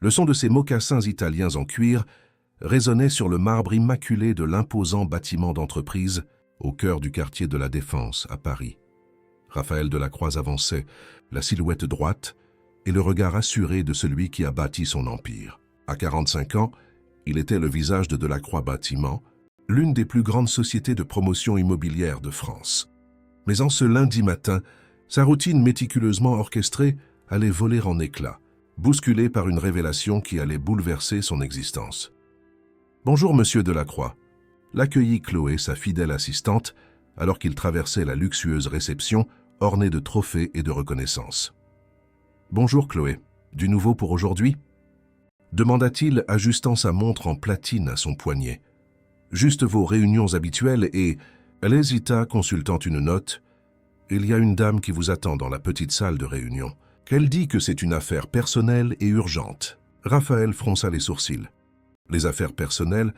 Le son de ses mocassins italiens en cuir résonnait sur le marbre immaculé de l'imposant bâtiment d'entreprise au cœur du quartier de la Défense, à Paris. Raphaël Delacroix avançait, la silhouette droite et le regard assuré de celui qui a bâti son empire. À 45 ans, il était le visage de Delacroix Bâtiment, l'une des plus grandes sociétés de promotion immobilière de France. Mais en ce lundi matin, sa routine méticuleusement orchestrée allait voler en éclats, bousculée par une révélation qui allait bouleverser son existence. « Bonjour, monsieur Delacroix », l'accueillit Chloé, sa fidèle assistante, alors qu'il traversait la luxueuse réception ornée de trophées et de reconnaissances. « Bonjour Chloé, du nouveau pour aujourd'hui ?» demanda-t-il, ajustant sa montre en platine à son poignet. « Juste vos réunions habituelles et… » Elle hésita, consultant une note. « Il y a une dame qui vous attend dans la petite salle de réunion. Qu'elle dit que c'est une affaire personnelle et urgente. » Raphaël fronça les sourcils. Les affaires personnelles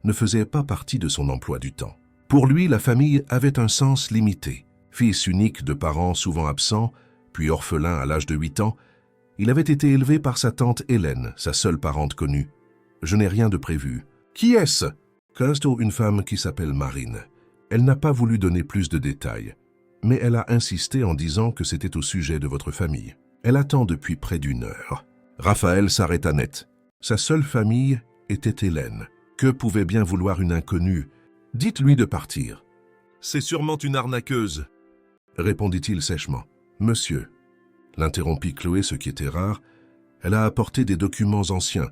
ne faisaient pas partie de son emploi du temps. Pour lui, la famille avait un sens limité. Fils unique de parents souvent absents, puis orphelin à l'âge de 8 ans, il avait été élevé par sa tante Hélène, sa seule parente connue. « Je n'ai rien de prévu. »« Qui est-ce » ?»« Une femme qui s'appelle Marine. Elle n'a pas voulu donner plus de détails, mais elle a insisté en disant que c'était au sujet de votre famille. Elle attend depuis près d'1 heure. » Raphaël s'arrêta net. Sa seule famille était Hélène. Que pouvait bien vouloir une inconnue? « Dites-lui de partir. »« C'est sûrement une arnaqueuse, » répondit-il sèchement. « Monsieur, » l'interrompit Chloé, ce qui était rare, elle a apporté des documents anciens.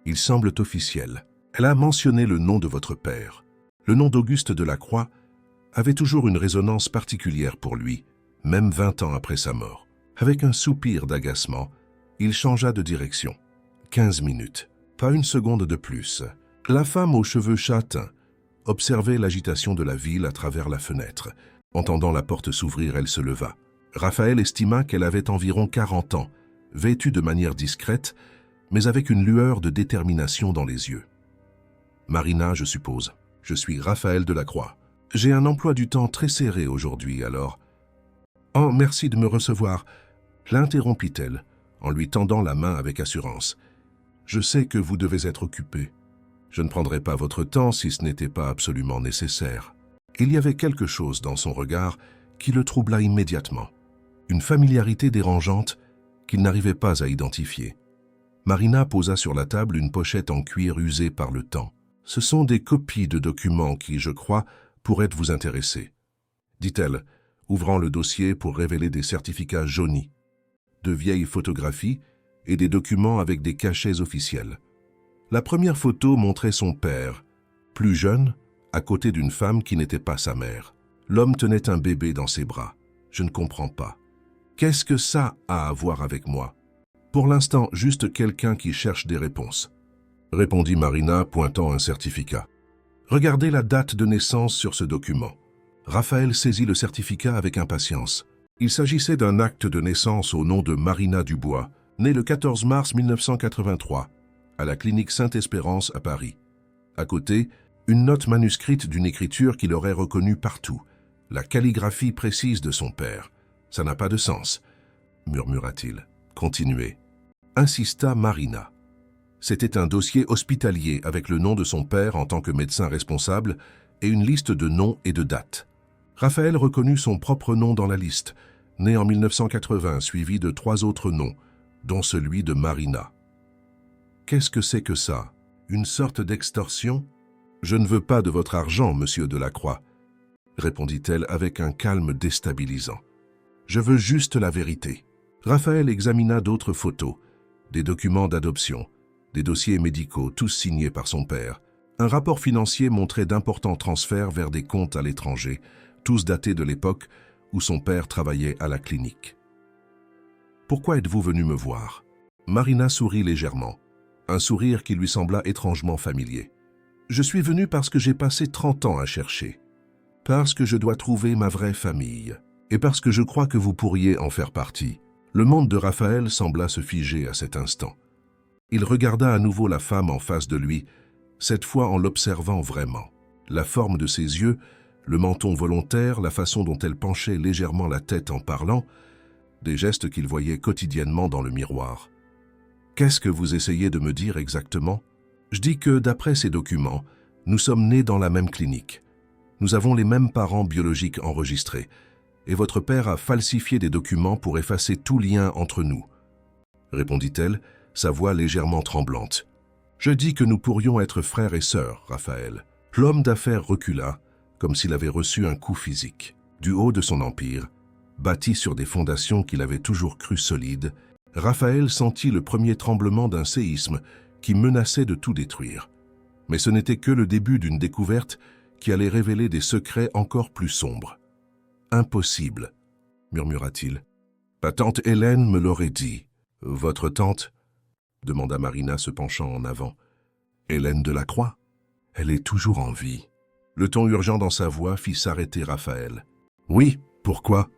Ils semblent officiels. Elle a mentionné le nom de votre père. Le nom d'Auguste Delacroix avait toujours une résonance particulière pour lui, même 20 ans après sa mort. Avec un soupir d'agacement, il changea de direction. 15 minutes. Pas une seconde de plus. La femme aux cheveux châtains observait l'agitation de la ville à travers la fenêtre. Entendant la porte s'ouvrir, elle se leva. Raphaël estima qu'elle avait environ 40 ans, vêtue de manière discrète, mais avec une lueur de détermination dans les yeux. « Marina, je suppose. Je suis Raphaël Delacroix. J'ai un emploi du temps très serré aujourd'hui, alors… »« Oh, merci de me recevoir. » l'interrompit-elle, en lui tendant la main avec assurance. « Je sais que vous devez être occupé. Je ne prendrai pas votre temps si ce n'était pas absolument nécessaire. » Il y avait quelque chose dans son regard qui le troubla immédiatement. Une familiarité dérangeante qu'il n'arrivait pas à identifier. Marina posa sur la table une pochette en cuir usée par le temps. « Ce sont des copies de documents qui, je crois, pourraient vous intéresser, » dit-elle, ouvrant le dossier pour révéler des certificats jaunis, de vieilles photographies et des documents avec des cachets officiels. La première photo montrait son père, plus jeune, à côté d'une femme qui n'était pas sa mère. L'homme tenait un bébé dans ses bras. « Je ne comprends pas. Qu'est-ce que ça a à voir avec moi ? Pour l'instant, juste quelqu'un qui cherche des réponses. » répondit Marina, pointant un certificat. « Regardez la date de naissance sur ce document. » Raphaël saisit le certificat avec impatience. Il s'agissait d'un acte de naissance au nom de Marina Dubois, née le 14 mars 1983, à la clinique Sainte-Espérance à Paris. À côté, une note manuscrite d'une écriture qu'il aurait reconnue partout, la calligraphie précise de son père. « Ça n'a pas de sens, » murmura-t-il. « Continuez. » insista Marina. C'était un dossier hospitalier avec le nom de son père en tant que médecin responsable et une liste de noms et de dates. Raphaël reconnut son propre nom dans la liste, né en 1980, suivi de 3 autres noms, dont celui de Marina. « Qu'est-ce que c'est que ça? Une sorte d'extorsion? »« Je ne veux pas de votre argent, monsieur Delacroix, » répondit-elle avec un calme déstabilisant. « Je veux juste la vérité. » Raphaël examina d'autres photos, des documents d'adoption, des dossiers médicaux, tous signés par son père. Un rapport financier montrait d'importants transferts vers des comptes à l'étranger, tous datés de l'époque où son père travaillait à la clinique. « Pourquoi êtes-vous venu me voir ?» Marina sourit légèrement, un sourire qui lui sembla étrangement familier. « Je suis venu parce que j'ai passé 30 ans à chercher, parce que je dois trouver ma vraie famille, et parce que je crois que vous pourriez en faire partie. » Le monde de Raphaël sembla se figer à cet instant. Il regarda à nouveau la femme en face de lui, cette fois en l'observant vraiment. La forme de ses yeux, le menton volontaire, la façon dont elle penchait légèrement la tête en parlant, des gestes qu'il voyait quotidiennement dans le miroir. Qu'est-ce que vous essayez de me dire exactement? Je dis que, d'après ces documents, nous sommes nés dans la même clinique. Nous avons les mêmes parents biologiques enregistrés, et votre père a falsifié des documents pour effacer tout lien entre nous, répondit-elle, sa voix légèrement tremblante. Je dis que nous pourrions être frères et sœurs, Raphaël. L'homme d'affaires recula, comme s'il avait reçu un coup physique. Du haut de son empire, bâti sur des fondations qu'il avait toujours crues solides, Raphaël sentit le premier tremblement d'un séisme qui menaçait de tout détruire. Mais ce n'était que le début d'une découverte qui allait révéler des secrets encore plus sombres. « Impossible, murmura-t-il. Ma tante Hélène me l'aurait dit. Votre tante ?» demanda Marina se penchant en avant. « Hélène Delacroix? Elle est toujours en vie. » Le ton urgent dans sa voix fit s'arrêter Raphaël. « Oui, pourquoi? »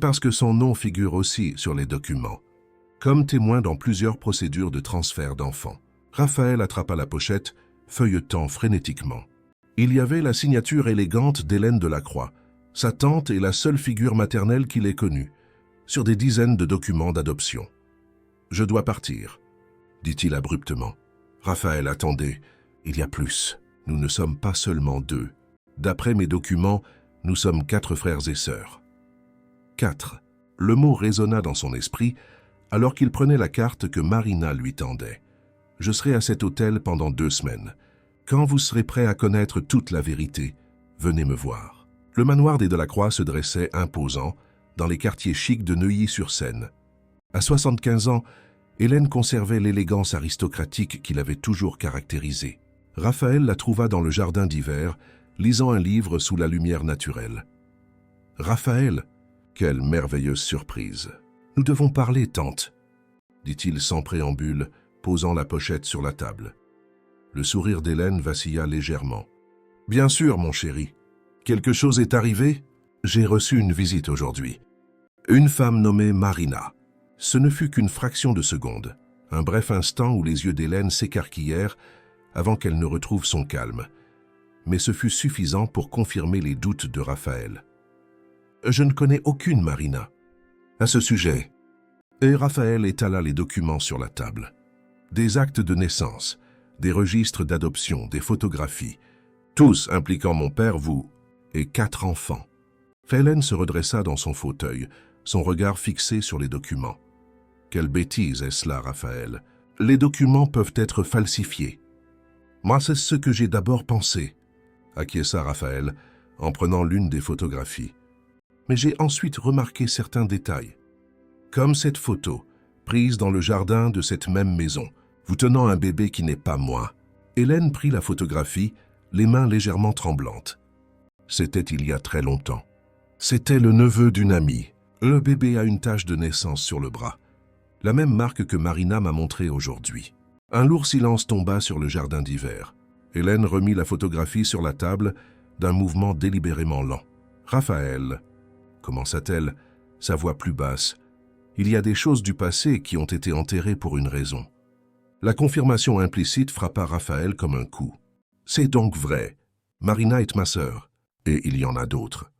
Parce que son nom figure aussi sur les documents, comme témoin dans plusieurs procédures de transfert d'enfants. Raphaël attrapa la pochette, feuilletant frénétiquement. Il y avait la signature élégante d'Hélène Delacroix, sa tante et la seule figure maternelle qu'il ait connue, sur des dizaines de documents d'adoption. « Je dois partir, » dit-il abruptement. « Raphaël, attendez, il y a plus. Nous ne sommes pas seulement 2. D'après mes documents, nous sommes 4 frères et sœurs. » 4. Le mot résonna dans son esprit alors qu'il prenait la carte que Marina lui tendait. « Je serai à cet hôtel pendant 2 semaines. Quand vous serez prêt à connaître toute la vérité, venez me voir. » Le manoir des Delacroix se dressait imposant dans les quartiers chics de Neuilly-sur-Seine. À 75 ans, Hélène conservait l'élégance aristocratique qui l'avait toujours caractérisée. Raphaël la trouva dans le jardin d'hiver, lisant un livre sous la lumière naturelle. « Raphaël, quelle merveilleuse surprise! Nous devons parler, tante, » dit-il sans préambule, posant la pochette sur la table. Le sourire d'Hélène vacilla légèrement. « Bien sûr, mon chéri. Quelque chose est arrivé? J'ai reçu une visite aujourd'hui. Une femme nommée Marina. » Ce ne fut qu'une fraction de seconde, un bref instant où les yeux d'Hélène s'écarquillèrent avant qu'elle ne retrouve son calme. Mais ce fut suffisant pour confirmer les doutes de Raphaël. « Je ne connais aucune Marina. » À ce sujet, et Raphaël étala les documents sur la table. Des actes de naissance, des registres d'adoption, des photographies, tous impliquant mon père, vous et 4 enfants. Hélène se redressa dans son fauteuil, son regard fixé sur les documents. Quelle bêtise est cela, Raphaël? Les documents peuvent être falsifiés. Moi, c'est ce que j'ai d'abord pensé, acquiesça Raphaël en prenant l'une des photographies. Mais j'ai ensuite remarqué certains détails. Comme cette photo, prise dans le jardin de cette même maison, vous tenant un bébé qui n'est pas moi. Hélène prit la photographie, les mains légèrement tremblantes. C'était il y a très longtemps. C'était le neveu d'une amie. Le bébé a une tache de naissance sur le bras. La même marque que Marina m'a montrée aujourd'hui. Un lourd silence tomba sur le jardin d'hiver. Hélène remit la photographie sur la table d'un mouvement délibérément lent. « Raphaël, » commença-t-elle, sa voix plus basse, « il y a des choses du passé qui ont été enterrées pour une raison. » La confirmation implicite frappa Raphaël comme un coup. « C'est donc vrai. Marina est ma sœur. Et il y en a d'autres. »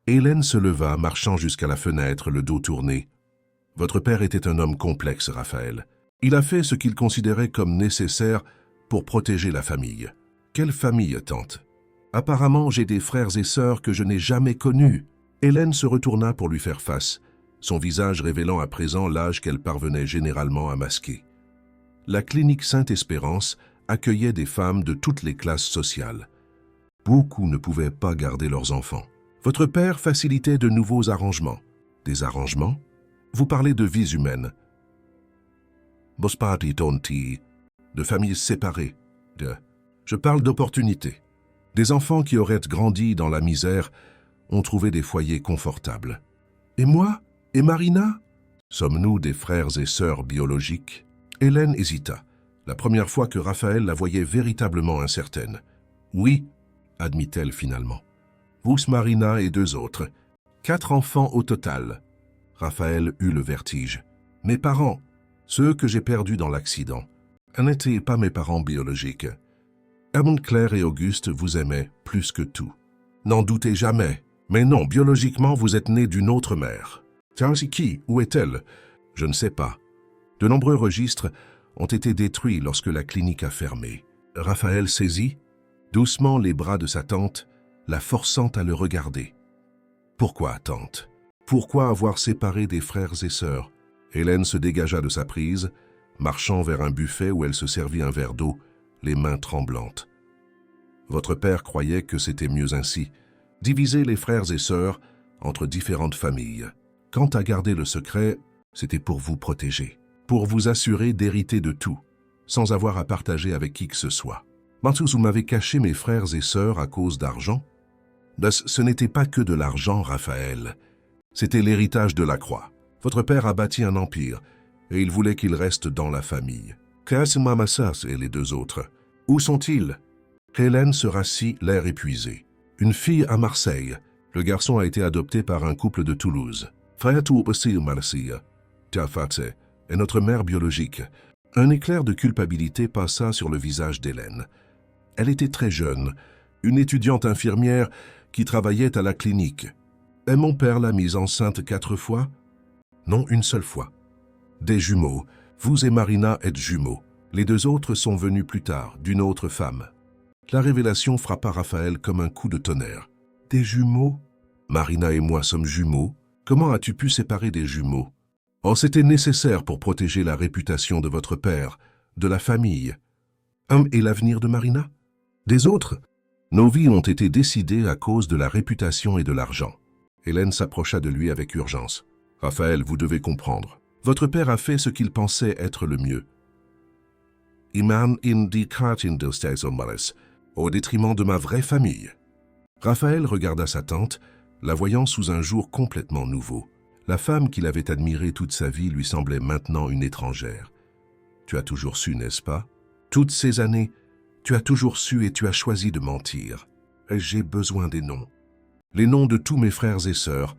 Hélène se leva, marchant jusqu'à la fenêtre, le dos tourné. « Votre père était un homme complexe, Raphaël. Il a fait ce qu'il considérait comme nécessaire pour protéger la famille. » « Quelle famille, tante? Apparemment, j'ai des frères et sœurs que je n'ai jamais connus. » Hélène se retourna pour lui faire face, son visage révélant à présent l'âge qu'elle parvenait généralement à masquer. La clinique Sainte-Espérance accueillait des femmes de toutes les classes sociales. Beaucoup ne pouvaient pas garder leurs enfants. Votre père facilitait de nouveaux arrangements. Des arrangements? Vous parlez de vies humaines. Bospati tonti, de familles séparées, Je parle d'opportunités. Des enfants qui auraient grandi dans la misère ont trouvé des foyers confortables. Et moi? Et Marina? Sommes-nous des frères et sœurs biologiques? Hélène hésita, la première fois que Raphaël la voyait véritablement incertaine. Oui, admit-elle finalement. Vous, Marina et 2 autres. 4 enfants au total. Raphaël eut le vertige. Mes parents, ceux que j'ai perdus dans l'accident, n'étaient pas mes parents biologiques. Edmond, Claire et Auguste vous aimaient plus que tout. N'en doutez jamais. Mais non, biologiquement, vous êtes nés d'une autre mère. Qui? Où est-elle? Je ne sais pas. De nombreux registres ont été détruits lorsque la clinique a fermé. Raphaël saisit doucement les bras de sa tante, la forçant à le regarder. « Pourquoi, tante? Pourquoi avoir séparé des frères et sœurs ?» Hélène se dégagea de sa prise, marchant vers un buffet où elle se servit un verre d'eau, les mains tremblantes. « Votre père croyait que c'était mieux ainsi, diviser les frères et sœurs entre différentes familles. Quant à garder le secret, c'était pour vous protéger, pour vous assurer d'hériter de tout, sans avoir à partager avec qui que ce soit. Vous m'avez caché mes frères et sœurs à cause d'argent? Ce n'était pas que de l'argent, Raphaël. C'était l'héritage de la croix. Votre père a bâti un empire, et il voulait qu'il reste dans la famille. Massas et les deux autres. Où sont-ils? Hélène se rassit, l'air épuisé. Une fille à Marseille. Le garçon a été adopté par un couple de Toulouse. Et notre mère biologique. Un éclair de culpabilité passa sur le visage d'Hélène. Elle était très jeune, une étudiante infirmière qui travaillait à la clinique. Et mon père l'a mise enceinte 4 fois? Non, une seule fois. Des jumeaux. Vous et Marina êtes jumeaux. Les 2 autres sont venus plus tard, d'une autre femme. La révélation frappa Raphaël comme un coup de tonnerre. Des jumeaux? Marina et moi sommes jumeaux. Comment as-tu pu séparer des jumeaux? Oh, c'était nécessaire pour protéger la réputation de votre père, de la famille. Et l'avenir de Marina? Des autres? Nos vies ont été décidées à cause de la réputation et de l'argent. Hélène s'approcha de lui avec urgence. Raphaël, vous devez comprendre. Votre père a fait ce qu'il pensait être le mieux. Au détriment de ma vraie famille. Raphaël regarda sa tante, la voyant sous un jour complètement nouveau. La femme qu'il avait admirée toute sa vie lui semblait maintenant une étrangère. Tu as toujours su, n'est-ce pas? Toutes ces années, tu as toujours su et tu as choisi de mentir. J'ai besoin des noms. Les noms de tous mes frères et sœurs,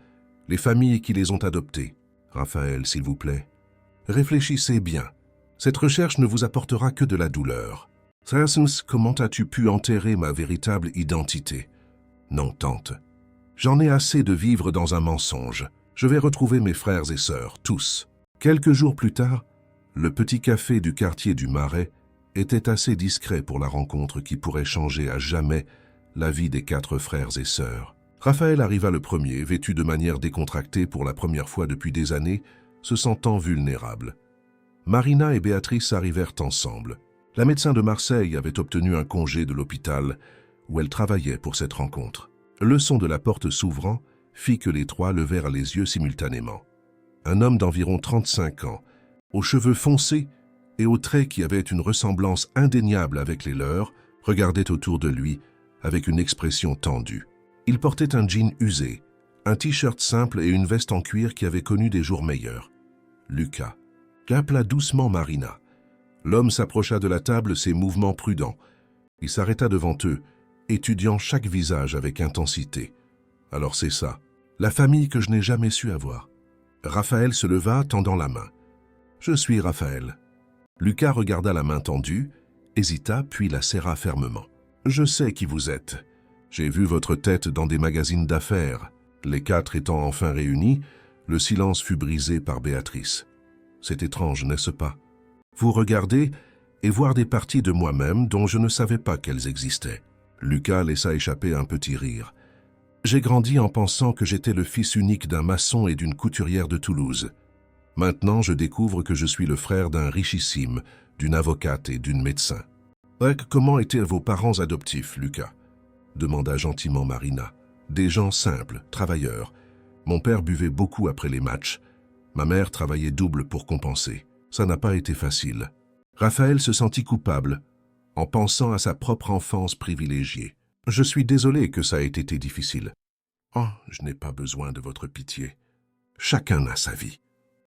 les familles qui les ont adoptés. Raphaël, s'il vous plaît, réfléchissez bien. Cette recherche ne vous apportera que de la douleur. Comment as-tu pu enterrer ma véritable identité? Non, tante. J'en ai assez de vivre dans un mensonge. Je vais retrouver mes frères et sœurs, tous. Quelques jours plus tard, le petit café du quartier du Marais était assez discret pour la rencontre qui pourrait changer à jamais la vie des 4 frères et sœurs. Raphaël arriva le premier, vêtu de manière décontractée pour la première fois depuis des années, se sentant vulnérable. Marina et Béatrice arrivèrent ensemble. La médecin de Marseille avait obtenu un congé de l'hôpital où elle travaillait pour cette rencontre. Le son de la porte s'ouvrant fit que les 3 levèrent les yeux simultanément. Un homme d'environ 35 ans, aux cheveux foncés et aux traits qui avaient une ressemblance indéniable avec les leurs, regardait autour de lui avec une expression tendue. Il portait un jean usé, un t-shirt simple et une veste en cuir qui avait connu des jours meilleurs. Lucas appela doucement Marina. L'homme s'approcha de la table, ses mouvements prudents. Il s'arrêta devant eux, étudiant chaque visage avec intensité. Alors c'est ça, la famille que je n'ai jamais su avoir. Raphaël se leva, tendant la main. Je suis Raphaël. Lucas regarda la main tendue, hésita, puis la serra fermement. Je sais qui vous êtes. J'ai vu votre tête dans des magazines d'affaires. Les 4 étant enfin réunis, le silence fut brisé par Béatrice. C'est étrange, n'est-ce pas? Vous regardez et voir des parties de moi-même dont je ne savais pas qu'elles existaient. Lucas laissa échapper un petit rire. J'ai grandi en pensant que j'étais le fils unique d'un maçon et d'une couturière de Toulouse. Maintenant, je découvre que je suis le frère d'un richissime, d'une avocate et d'une médecin. Comment étaient vos parents adoptifs, Lucas? Demanda gentiment Marina. Des gens simples, travailleurs. Mon père buvait beaucoup après les matchs. Ma mère travaillait double pour compenser. Ça n'a pas été facile. Raphaël se sentit coupable, en pensant à sa propre enfance privilégiée. Je suis désolé que ça ait été difficile. Oh, je n'ai pas besoin de votre pitié. Chacun a sa vie.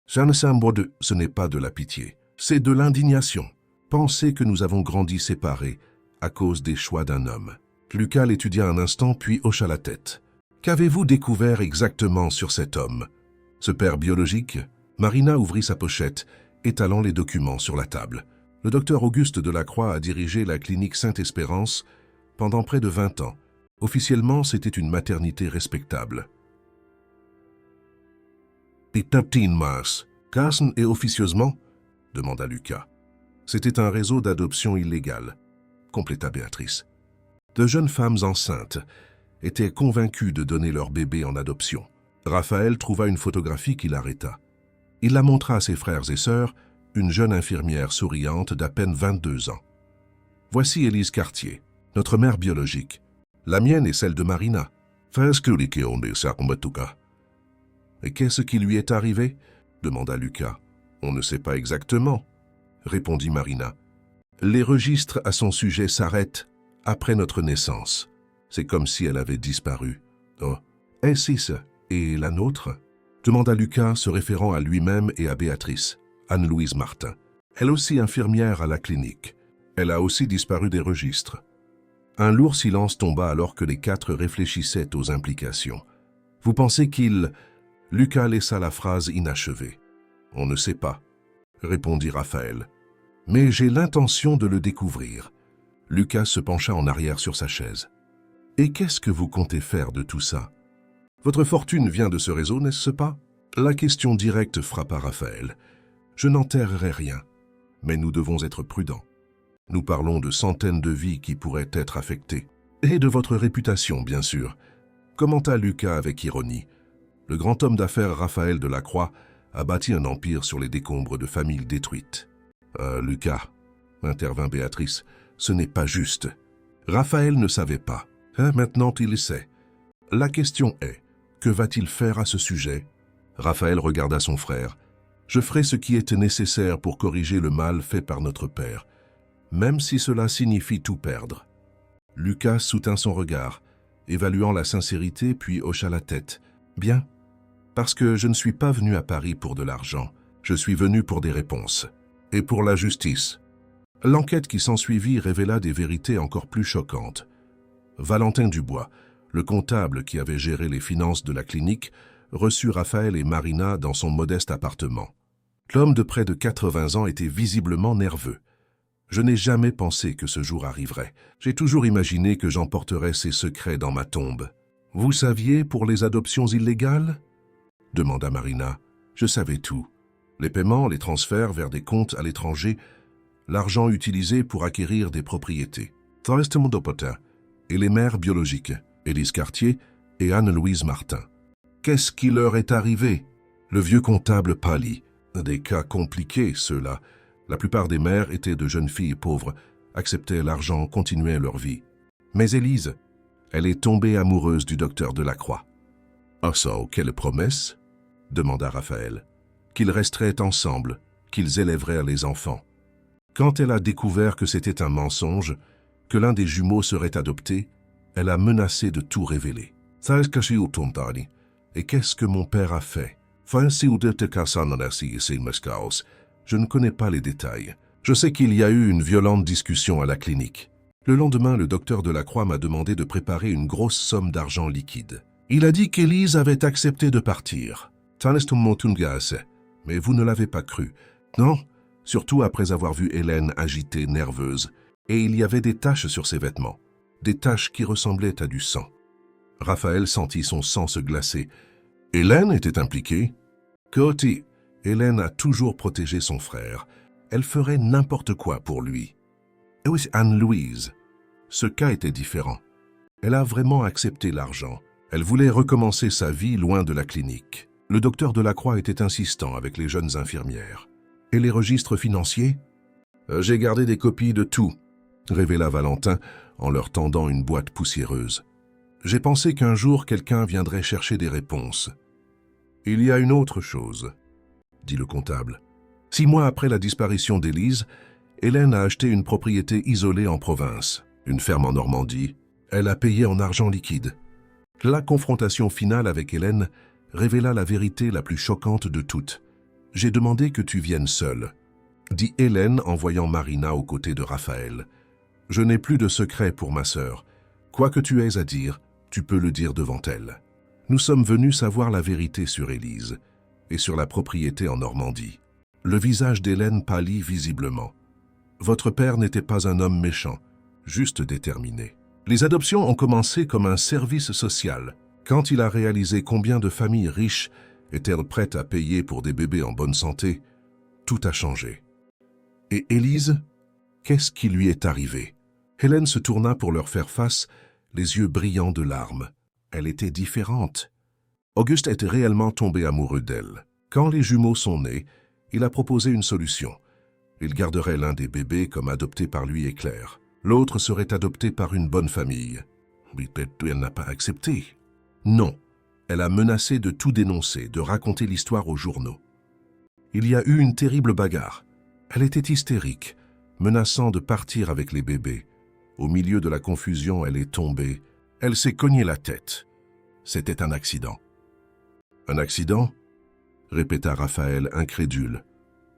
Ce n'est pas de la pitié, c'est de l'indignation. Pensez que nous avons grandi séparés à cause des choix d'un homme. Lucas l'étudia un instant puis hocha la tête. Qu'avez-vous découvert exactement sur cet homme? Ce père biologique? Marina ouvrit sa pochette, étalant les documents sur la table. Le docteur Auguste Delacroix a dirigé la clinique Sainte-Espérance pendant près de 20 ans. Officiellement, c'était une maternité respectable. Et Carson et officieusement? Demanda Lucas. C'était un réseau d'adoption illégale, compléta Béatrice. De jeunes femmes enceintes étaient convaincues de donner leur bébé en adoption. Raphaël trouva une photographie qui l'arrêta. Il la montra à ses frères et sœurs, une jeune infirmière souriante d'à peine 22 ans. « Voici Élise Cartier, notre mère biologique. La mienne est celle de Marina. » « Et qu'est-ce qui lui est arrivé ?» demanda Lucas. « On ne sait pas exactement, » répondit Marina. « Les registres à son sujet s'arrêtent après notre naissance. C'est comme si elle avait disparu. »« Oh, est-ce et la nôtre ?» demanda Lucas, se référant à lui-même et à Béatrice, Anne-Louise Martin. Elle aussi infirmière à la clinique. Elle a aussi disparu des registres. Un lourd silence tomba alors que les quatre réfléchissaient aux implications. « Vous pensez qu'il... » Lucas laissa la phrase inachevée. « On ne sait pas, » répondit Raphaël. « Mais j'ai l'intention de le découvrir. » Lucas se pencha en arrière sur sa chaise. « Et qu'est-ce que vous comptez faire de tout ça? Votre fortune vient de ce réseau, n'est-ce pas ?» La question directe frappa Raphaël. « Je n'enterrerai rien, mais nous devons être prudents. Nous parlons de centaines de vies qui pourraient être affectées. Et de votre réputation, bien sûr, » commenta Lucas avec ironie. Le grand homme d'affaires Raphaël Delacroix a bâti un empire sur les décombres de familles détruites. « Lucas, » intervint Béatrice, « ce n'est pas juste. » Raphaël ne savait pas. Maintenant, il le sait. La question est, que va-t-il faire à ce sujet? Raphaël regarda son frère. « Je ferai ce qui est nécessaire pour corriger le mal fait par notre père, même si cela signifie tout perdre. » Lucas soutint son regard, évaluant la sincérité puis hocha la tête. « Bien. Parce que je ne suis pas venu à Paris pour de l'argent. Je suis venu pour des réponses. Et pour la justice. » L'enquête qui s'ensuivit révéla des vérités encore plus choquantes. Valentin Dubois, le comptable qui avait géré les finances de la clinique, reçut Raphaël et Marina dans son modeste appartement. L'homme de près de 80 ans était visiblement nerveux. Je n'ai jamais pensé que ce jour arriverait. J'ai toujours imaginé que j'emporterais ces secrets dans ma tombe. « Vous saviez pour les adoptions illégales ?» demanda Marina. « Je savais tout. Les paiements, les transferts vers des comptes à l'étranger, l'argent utilisé pour acquérir des propriétés. Forest Mondopotin et les mères biologiques, Élise Cartier et Anne-Louise Martin. Qu'est-ce qui leur est arrivé ?» Le vieux comptable pâlit. Des cas compliqués, ceux-là. La plupart des mères étaient de jeunes filles pauvres, acceptaient l'argent, continuaient leur vie. Mais Élise, elle est tombée amoureuse du docteur Delacroix. « Ah ça, quelle promesse ?» demanda Raphaël. « Qu'ils resteraient ensemble, qu'ils élèveraient les enfants. Quand elle a découvert que c'était un mensonge, que l'un des jumeaux serait adopté, elle a menacé de tout révéler. Et qu'est-ce que mon père a fait? Je ne connais pas les détails. Je sais qu'il y a eu une violente discussion à la clinique. Le lendemain, le docteur Delacroix m'a demandé de préparer une grosse somme d'argent liquide. Il a dit qu'Élise avait accepté de partir. Mais vous ne l'avez pas cru. Non, surtout après avoir vu Hélène agitée, nerveuse, et il y avait des taches sur ses vêtements, des taches qui ressemblaient à du sang. Raphaël sentit son sang se glacer. Hélène était impliquée. Côté, Hélène a toujours protégé son frère. Elle ferait n'importe quoi pour lui. Et oui, Anne-Louise. Ce cas était différent. Elle a vraiment accepté l'argent. Elle voulait recommencer sa vie loin de la clinique. Le docteur Delacroix était insistant avec les jeunes infirmières. Et les registres financiers? J'ai gardé des copies de tout, révéla Valentin en leur tendant une boîte poussiéreuse. J'ai pensé qu'un jour quelqu'un viendrait chercher des réponses. Il y a une autre chose, dit le comptable. 6 mois après la disparition d'Élise, Hélène a acheté une propriété isolée en province, une ferme en Normandie. Elle a payé en argent liquide. La confrontation finale avec Hélène révéla la vérité la plus choquante de toutes. « J'ai demandé que tu viennes seule », dit Hélène en voyant Marina aux côtés de Raphaël. « Je n'ai plus de secret pour ma sœur. Quoi que tu aies à dire, tu peux le dire devant elle. Nous sommes venus savoir la vérité sur Élise et sur la propriété en Normandie. » Le visage d'Hélène pâlit visiblement. « Votre père n'était pas un homme méchant, juste déterminé. Les adoptions ont commencé comme un service social. Quand il a réalisé combien de familles riches étaient prêtes à payer pour des bébés en bonne santé, tout a changé. Et Élise? Qu'est-ce qui lui est arrivé? Hélène se tourna pour leur faire face, les yeux brillants de larmes. Elle était différente. Auguste était réellement tombé amoureux d'elle. Quand les jumeaux sont nés, il a proposé une solution. Il garderait l'un des bébés comme adopté par lui et Claire. L'autre serait adopté par une bonne famille. Mais elle n'a pas accepté. Non, elle a menacé de tout dénoncer, de raconter l'histoire aux journaux. Il y a eu une terrible bagarre. Elle était hystérique, menaçant de partir avec les bébés. Au milieu de la confusion, elle est tombée. Elle s'est cognée la tête. C'était un accident. Un accident? Répéta Raphaël, incrédule.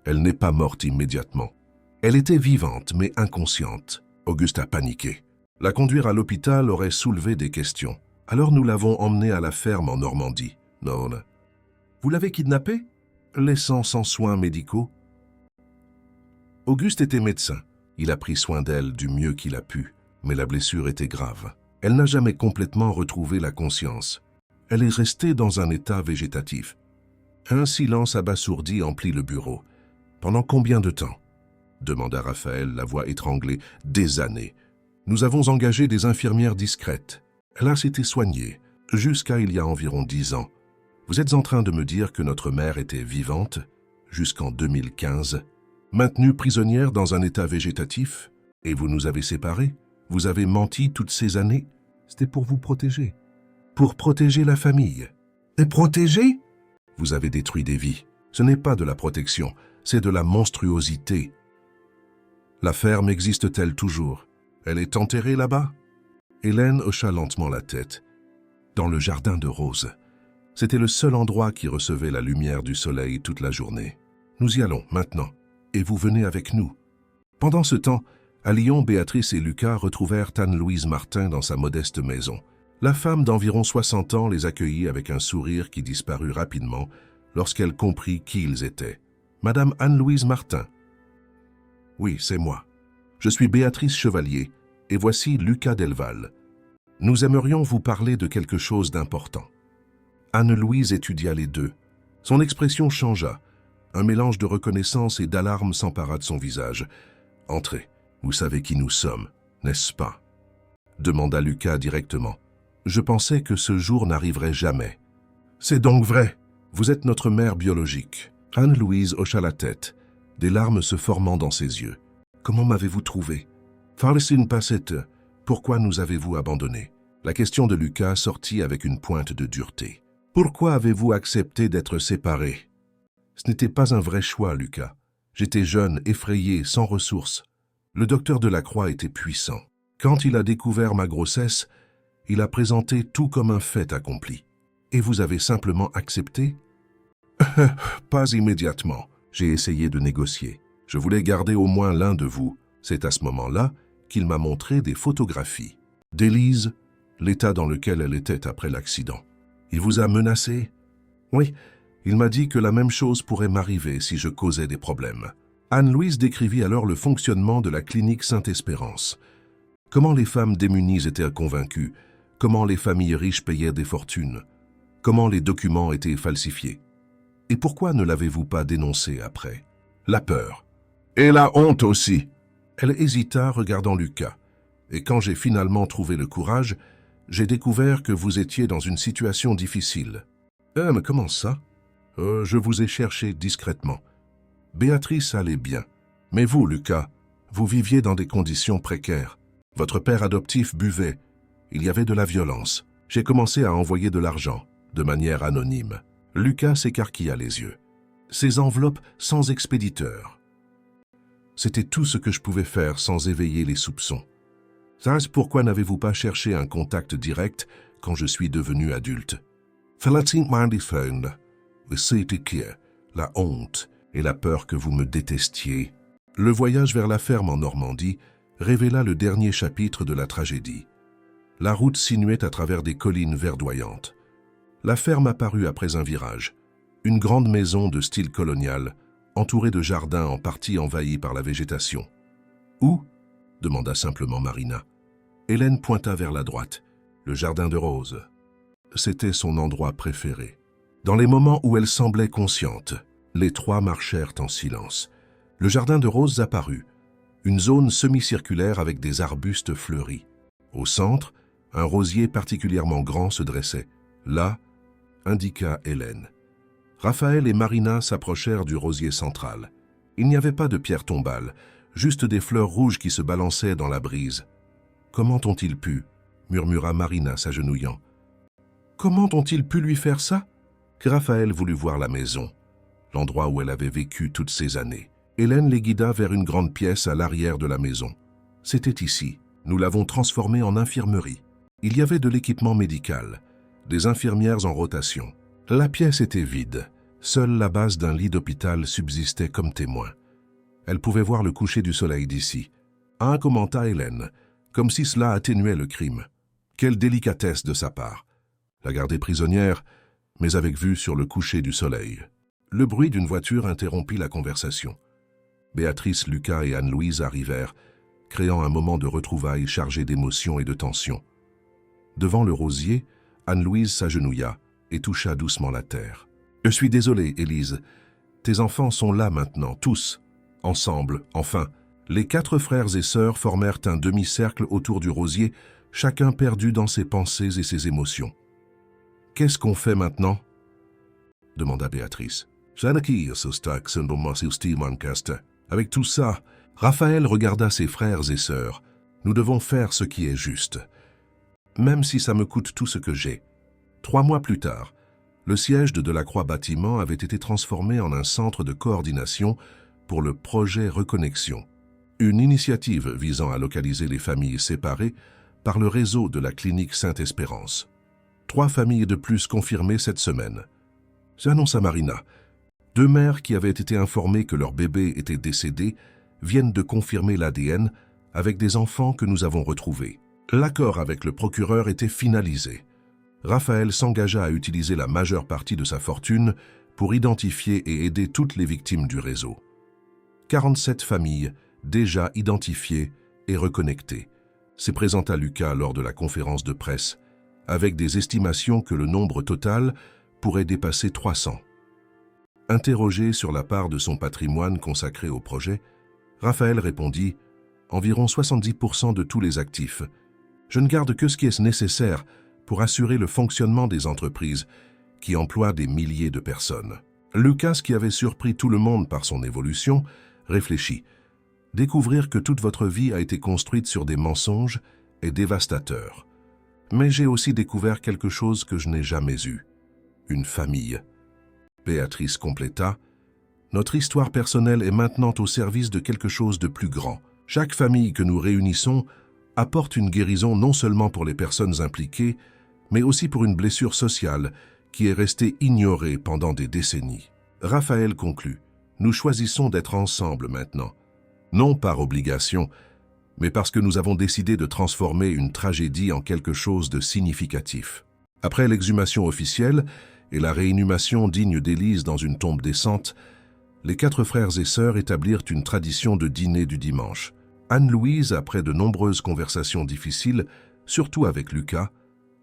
Elle n'est pas morte immédiatement. Elle était vivante, mais inconsciente. Auguste a paniqué. La conduire à l'hôpital aurait soulevé des questions. Alors nous l'avons emmenée à la ferme en Normandie. Non. Vous l'avez kidnappée? Laissant sans soins médicaux? Auguste était médecin. Il a pris soin d'elle du mieux qu'il a pu, mais la blessure était grave. Elle n'a jamais complètement retrouvé la conscience. Elle est restée dans un état végétatif. Un silence abasourdi emplit le bureau. Pendant combien de temps? Demanda Raphaël, la voix étranglée. Des années. Nous avons engagé des infirmières discrètes. Elle a été soignée, jusqu'à il y a environ 10 ans. Vous êtes en train de me dire que notre mère était vivante, jusqu'en 2015, maintenue prisonnière dans un état végétatif, et vous nous avez séparés? Vous avez menti toutes ces années? C'était pour vous protéger. Pour protéger la famille. Et protéger? Vous avez détruit des vies. Ce n'est pas de la protection, c'est de la monstruosité. La ferme existe-t-elle toujours? Elle est enterrée là-bas? Hélène hocha lentement la tête. Dans le jardin de Rose. C'était le seul endroit qui recevait la lumière du soleil toute la journée. Nous y allons, maintenant, et vous venez avec nous. Pendant ce temps, à Lyon, Béatrice et Lucas retrouvèrent Anne-Louise Martin dans sa modeste maison. La femme d'environ 60 ans les accueillit avec un sourire qui disparut rapidement lorsqu'elle comprit qui ils étaient. Madame Anne-Louise Martin. Oui, c'est moi. Je suis Béatrice Chevalier, et voici Lucas Delval. Nous aimerions vous parler de quelque chose d'important. Anne-Louise étudia les deux. Son expression changea. Un mélange de reconnaissance et d'alarme s'empara de son visage. « Entrez, vous savez qui nous sommes, n'est-ce pas ?» demanda Lucas directement. « Je pensais que ce jour n'arriverait jamais. »« C'est donc vrai, vous êtes notre mère biologique. » Anne-Louise hocha la tête, des larmes se formant dans ses yeux. « Comment m'avez-vous trouvé? Farcine Passette, pourquoi nous avez-vous abandonnés ?» La question de Lucas sortit avec une pointe de dureté. « Pourquoi avez-vous accepté d'être séparés? » Ce n'était pas un vrai choix, Lucas. J'étais jeune, effrayé, sans ressources. Le docteur Delacroix était puissant. Quand il a découvert ma grossesse, il a présenté tout comme un fait accompli. Et vous avez simplement accepté? Pas immédiatement. J'ai essayé de négocier. Je voulais garder au moins l'un de vous. C'est à ce moment-là qu'il m'a montré des photographies. D'Élise, l'état dans lequel elle était après l'accident. Il vous a menacé? Oui, il m'a dit que la même chose pourrait m'arriver si je causais des problèmes. Anne-Louise décrivit alors le fonctionnement de la clinique Sainte-Espérance. Comment les femmes démunies étaient convaincues, comment les familles riches payaient des fortunes, comment les documents étaient falsifiés. Et pourquoi ne l'avez-vous pas dénoncé après? La peur. Et la honte aussi. Elle hésita, regardant Lucas. Et quand j'ai finalement trouvé le courage, j'ai découvert que vous étiez dans une situation difficile. Mais comment ça? Je vous ai cherché discrètement. Béatrice allait bien. Mais vous, Lucas, vous viviez dans des conditions précaires. Votre père adoptif buvait. Il y avait de la violence. J'ai commencé à envoyer de l'argent, de manière anonyme. Lucas s'écarquilla les yeux. Ces enveloppes sans expéditeur. C'était tout ce que je pouvais faire sans éveiller les soupçons. C'est pourquoi n'avez-vous pas cherché un contact direct quand je suis devenu adulte? La honte et la peur que vous me détestiez. Le voyage vers la ferme en Normandie révéla le dernier chapitre de la tragédie. La route sinuait à travers des collines verdoyantes. La ferme apparut après un virage. Une grande maison de style colonial, entourée de jardins en partie envahis par la végétation. « Où » demanda simplement Marina. Hélène pointa vers la droite, le jardin de Rose. C'était son endroit préféré. Dans les moments où elle semblait consciente, les trois marchèrent en silence. Le jardin de roses apparut, une zone semi-circulaire avec des arbustes fleuris. Au centre, un rosier particulièrement grand se dressait. Là, indiqua Hélène. Raphaël et Marina s'approchèrent du rosier central. Il n'y avait pas de pierre tombale, juste des fleurs rouges qui se balançaient dans la brise. « Comment ont-ils pu » murmura Marina s'agenouillant. « Comment ont-ils pu lui faire ça » Raphaël voulut voir la maison, l'endroit où elle avait vécu toutes ces années. Hélène les guida vers une grande pièce à l'arrière de la maison. C'était ici. Nous l'avons transformée en infirmerie. Il y avait de l'équipement médical, des infirmières en rotation. La pièce était vide. Seule la base d'un lit d'hôpital subsistait comme témoin. Elle pouvait voir le coucher du soleil d'ici. Ah, commenta Hélène, comme si cela atténuait le crime. Quelle délicatesse de sa part. La garder prisonnière, mais avec vue sur le coucher du soleil. Le bruit d'une voiture interrompit la conversation. Béatrice, Lucas et Anne-Louise arrivèrent, créant un moment de retrouvailles chargé d'émotions et de tension. Devant le rosier, Anne-Louise s'agenouilla et toucha doucement la terre. « Je suis désolée, Élise. Tes enfants sont là maintenant, tous. Ensemble, enfin. » Les 4 frères et sœurs formèrent un demi-cercle autour du rosier, chacun perdu dans ses pensées et ses émotions. « Qu'est-ce qu'on fait maintenant ?» demanda Béatrice. Avec tout ça, Raphaël regarda ses frères et sœurs. « Nous devons faire ce qui est juste. Même si ça me coûte tout ce que j'ai. » 3 mois plus tard, le siège de Delacroix Bâtiment avait été transformé en un centre de coordination pour le projet Reconnexion, une initiative visant à localiser les familles séparées par le réseau de la clinique Sainte-Espérance. 3 familles de plus confirmées cette semaine. J'annonce à Marina. 2 mères qui avaient été informées que leur bébé était décédé viennent de confirmer l'ADN avec des enfants que nous avons retrouvés. L'accord avec le procureur était finalisé. Raphaël s'engagea à utiliser la majeure partie de sa fortune pour identifier et aider toutes les victimes du réseau. 47 familles déjà identifiées et reconnectées, s'est présenté à Lucas lors de la conférence de presse, avec des estimations que le nombre total pourrait dépasser 300. Interrogé sur la part de son patrimoine consacré au projet, Raphaël répondit « Environ 70% de tous les actifs. Je ne garde que ce qui est nécessaire pour assurer le fonctionnement des entreprises qui emploient des milliers de personnes. » Lucas, qui avait surpris tout le monde par son évolution, réfléchit. « Découvrir que toute votre vie a été construite sur des mensonges est dévastateur. Mais j'ai aussi découvert quelque chose que je n'ai jamais eu. Une famille. » Béatrice compléta. « Notre histoire personnelle est maintenant au service de quelque chose de plus grand. Chaque famille que nous réunissons apporte une guérison non seulement pour les personnes impliquées, mais aussi pour une blessure sociale qui est restée ignorée pendant des décennies. » Raphaël conclut. « Nous choisissons d'être ensemble maintenant, non par obligation, mais parce que nous avons décidé de transformer une tragédie en quelque chose de significatif. » Après l'exhumation officielle et la réinhumation digne d'Élise dans une tombe décente, les 4 frères et sœurs établirent une tradition de dîner du dimanche. Anne-Louise, après de nombreuses conversations difficiles, surtout avec Lucas,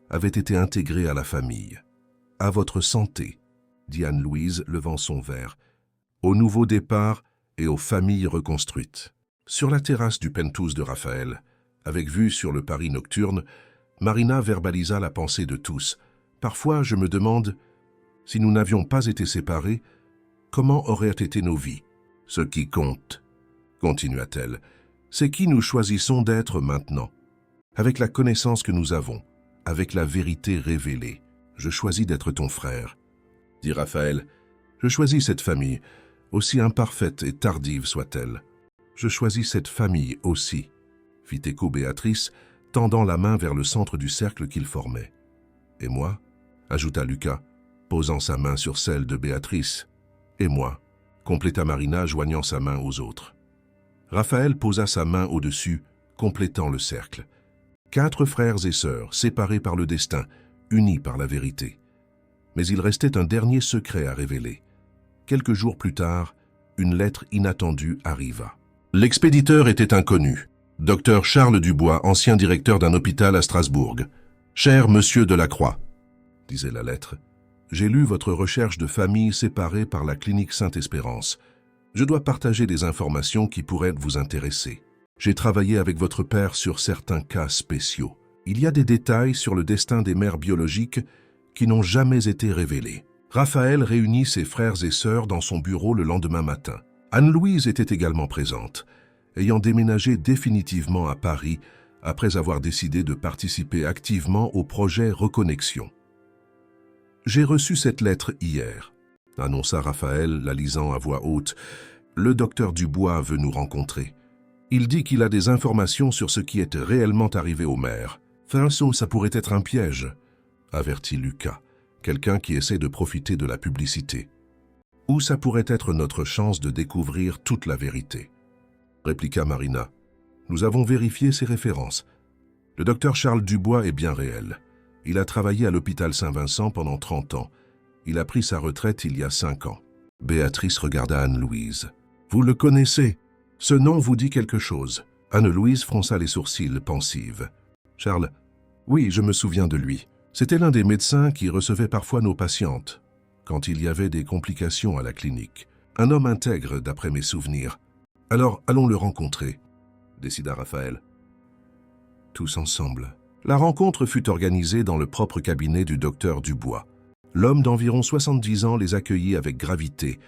avait été intégrée à la famille. « À votre santé », dit Anne-Louise, levant son verre, « au nouveau départ et aux familles reconstruites. » Sur la terrasse du penthouse de Raphaël, avec vue sur le Paris nocturne, Marina verbalisa la pensée de tous. « Parfois, je me demande, si nous n'avions pas été séparés, comment auraient été nos vies ? Ce qui compte, continua-t-elle, c'est qui nous choisissons d'être maintenant. Avec la connaissance que nous avons, avec la vérité révélée, je choisis d'être ton frère, dit Raphaël. Je choisis cette famille, aussi imparfaite et tardive soit-elle. Je choisis cette famille aussi, fit écho Béatrice, tendant la main vers le centre du cercle qu'ils formaient. Et moi, ajouta Lucas, posant sa main sur celle de Béatrice. Et moi, compléta Marina, joignant sa main aux autres. Raphaël posa sa main au-dessus, complétant le cercle. 4 frères et sœurs, séparés par le destin, unis par la vérité. Mais il restait un dernier secret à révéler. Quelques jours plus tard, une lettre inattendue arriva. L'expéditeur était inconnu. Dr Charles Dubois, ancien directeur d'un hôpital à Strasbourg. « Cher monsieur Delacroix, » disait la lettre, « j'ai lu votre recherche de famille séparée par la clinique Sainte-Espérance. Je dois partager des informations qui pourraient vous intéresser. J'ai travaillé avec votre père sur certains cas spéciaux. Il y a des détails sur le destin des mères biologiques qui n'ont jamais été révélés. Raphaël réunit ses frères et sœurs dans son bureau le lendemain matin. Anne-Louise était également présente, ayant déménagé définitivement à Paris après avoir décidé de participer activement au projet Reconnexion. « J'ai reçu cette lettre hier », annonça Raphaël, la lisant à voix haute. « Le docteur Dubois veut nous rencontrer. Il dit qu'il a des informations sur ce qui est réellement arrivé au maire. Façon, ça pourrait être un piège, » avertit Lucas, quelqu'un qui essaie de profiter de la publicité. « Ou ça pourrait être notre chance de découvrir toute la vérité, » répliqua Marina. « Nous avons vérifié ses références. Le docteur Charles Dubois est bien réel. Il a travaillé à l'hôpital Saint-Vincent pendant 30 ans. Il a pris sa retraite il y a 5 ans. » Béatrice regarda Anne-Louise. « Vous le connaissez? Ce nom vous dit quelque chose ?» Anne-Louise fronça les sourcils, pensive. « Charles? Oui, je me souviens de lui. C'était l'un des médecins qui recevait parfois nos patientes, quand il y avait des complications à la clinique. Un homme intègre, d'après mes souvenirs. Alors, allons le rencontrer, » décida Raphaël. Tous ensemble. La rencontre fut organisée dans le propre cabinet du docteur Dubois. L'homme d'environ 70 ans les accueillit avec gravité,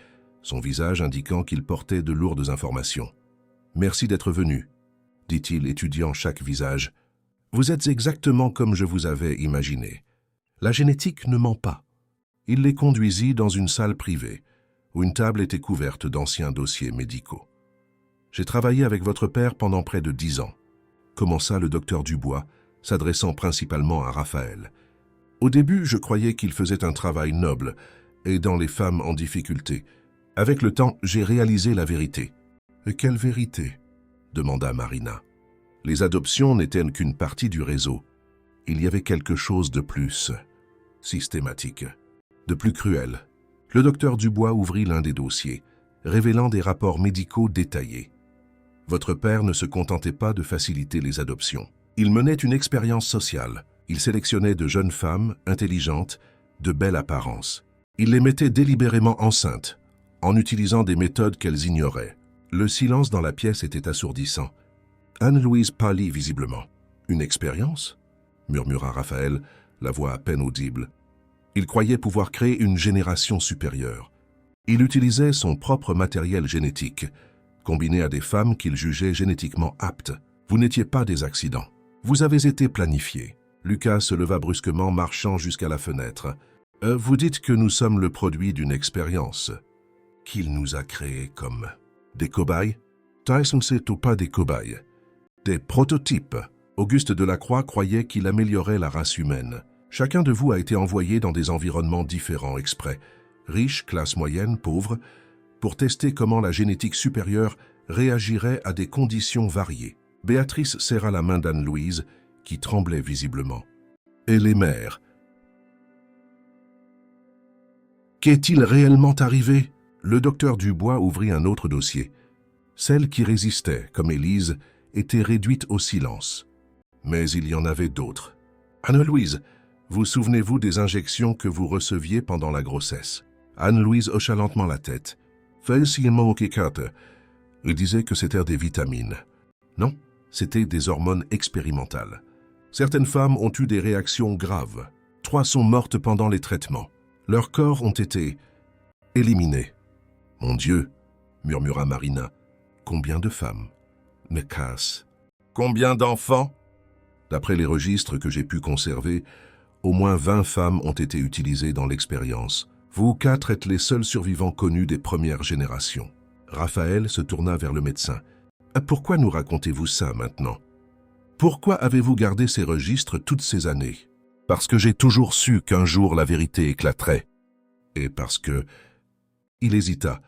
son visage indiquant qu'il portait de lourdes informations. « Merci d'être venu, » dit-il, étudiant chaque visage. « Vous êtes exactement comme je vous avais imaginé. La génétique ne ment pas. » Il les conduisit dans une salle privée, où une table était couverte d'anciens dossiers médicaux. « J'ai travaillé avec votre père pendant près de 10 ans, » commença le docteur Dubois, s'adressant principalement à Raphaël. « Au début, je croyais qu'il faisait un travail noble, aidant les femmes en difficulté. Avec le temps, j'ai réalisé la vérité. »« Et quelle vérité ?» demanda Marina. « Les adoptions n'étaient qu'une partie du réseau. Il y avait quelque chose de plus systématique, de plus cruel. » Le docteur Dubois ouvrit l'un des dossiers, révélant des rapports médicaux détaillés. « Votre père ne se contentait pas de faciliter les adoptions. Il menait une expérience sociale. Il sélectionnait de jeunes femmes, intelligentes, de belle apparence. Il les mettait délibérément enceintes, en utilisant des méthodes qu'elles ignoraient. » Le silence dans la pièce était assourdissant. Anne-Louise pâlit visiblement. « Une expérience ?» murmura Raphaël, la voix à peine audible. Il croyait pouvoir créer une génération supérieure. Il utilisait son propre matériel génétique, combiné à des femmes qu'il jugeait génétiquement aptes. Vous n'étiez pas des accidents. Vous avez été planifiés. Lucas se leva brusquement, marchant jusqu'à la fenêtre. Vous dites que nous sommes le produit d'une expérience qu'il nous a créée comme des cobayes. Tyson, c'est ou pas des cobayes. Des prototypes. Auguste Delacroix croyait qu'il améliorait la race humaine. Chacun de vous a été envoyé dans des environnements différents exprès, riches, classe moyenne, pauvres, pour tester comment la génétique supérieure réagirait à des conditions variées. Béatrice serra la main d'Anne-Louise, qui tremblait visiblement. Et les mères? Qu'est-il réellement arrivé? Le docteur Dubois ouvrit un autre dossier. Celles qui résistaient, comme Élise, étaient réduites au silence. Mais il y en avait d'autres. Anne-Louise, vous souvenez-vous des injections que vous receviez pendant la grossesse? Anne-Louise hocha lentement la tête. Il disait que c'était des vitamines. Non, c'était des hormones expérimentales. Certaines femmes ont eu des réactions graves. 3 sont mortes pendant les traitements. Leurs corps ont été éliminés. Mon Dieu, murmura Marina. Combien de femmes? Mais casse. Combien d'enfants? D'après les registres que j'ai pu conserver, au moins 20 femmes ont été utilisées dans l'expérience. Vous 4 êtes les seuls survivants connus des premières générations. Raphaël se tourna vers le médecin. Pourquoi nous racontez-vous ça maintenant? Pourquoi avez-vous gardé ces registres toutes ces années? Parce que j'ai toujours su qu'un jour la vérité éclaterait. Et parce que... Il hésita,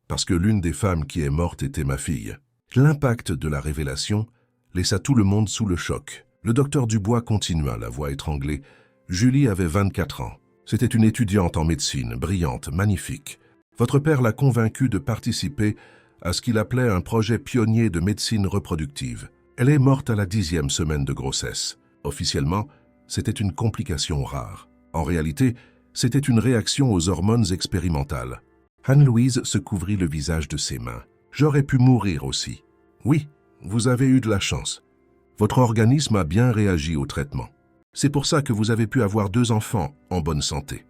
parce que l'une des femmes qui est morte était ma fille. L'impact de la révélation laissa tout le monde sous le choc. Le docteur Dubois continua, la voix étranglée. Julie avait 24 ans. C'était une étudiante en médecine, brillante, magnifique. Votre père l'a convaincue de participer à ce qu'il appelait un projet pionnier de médecine reproductive. Elle est morte à la 10e semaine de grossesse. Officiellement, c'était une complication rare. En réalité, c'était une réaction aux hormones expérimentales. Anne-Louise se couvrit le visage de ses mains. « J'aurais pu mourir aussi. Oui, vous avez eu de la chance. Votre organisme a bien réagi au traitement. C'est pour ça que vous avez pu avoir 2 enfants en bonne santé. »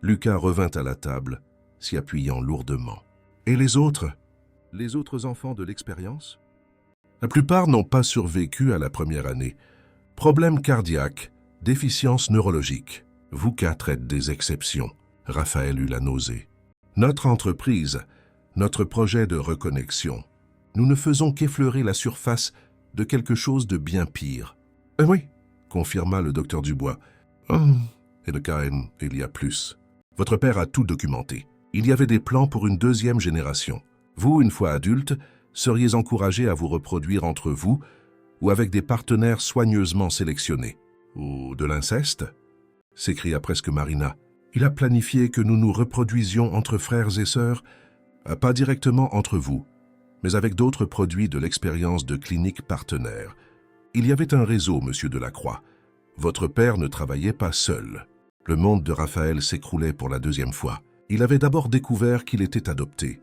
Lucas revint à la table, s'y appuyant lourdement. « Et les autres? Les autres enfants de l'expérience? » La plupart n'ont pas survécu à la première année. Problèmes cardiaques, déficience neurologique. Vous 4 êtes des exceptions. Raphaël eut la nausée. Notre entreprise, notre projet de reconnexion, nous ne faisons qu'effleurer la surface de quelque chose de bien pire. « Oui, » confirma le docteur Dubois. « Et de Caen, il y a plus. Votre père a tout documenté. Il y avait des plans pour une 2e génération. Vous, une fois adulte, seriez encouragé à vous reproduire entre vous ou avec des partenaires soigneusement sélectionnés. Ou de l'inceste ?» s'écria presque Marina. « Il a planifié que nous nous reproduisions entre frères et sœurs, pas directement entre vous, mais avec d'autres produits de l'expérience de cliniques partenaires. Il y avait un réseau, monsieur Delacroix. Votre père ne travaillait pas seul. » Le monde de Raphaël s'écroulait pour la 2e fois. Il avait d'abord découvert qu'il était adopté,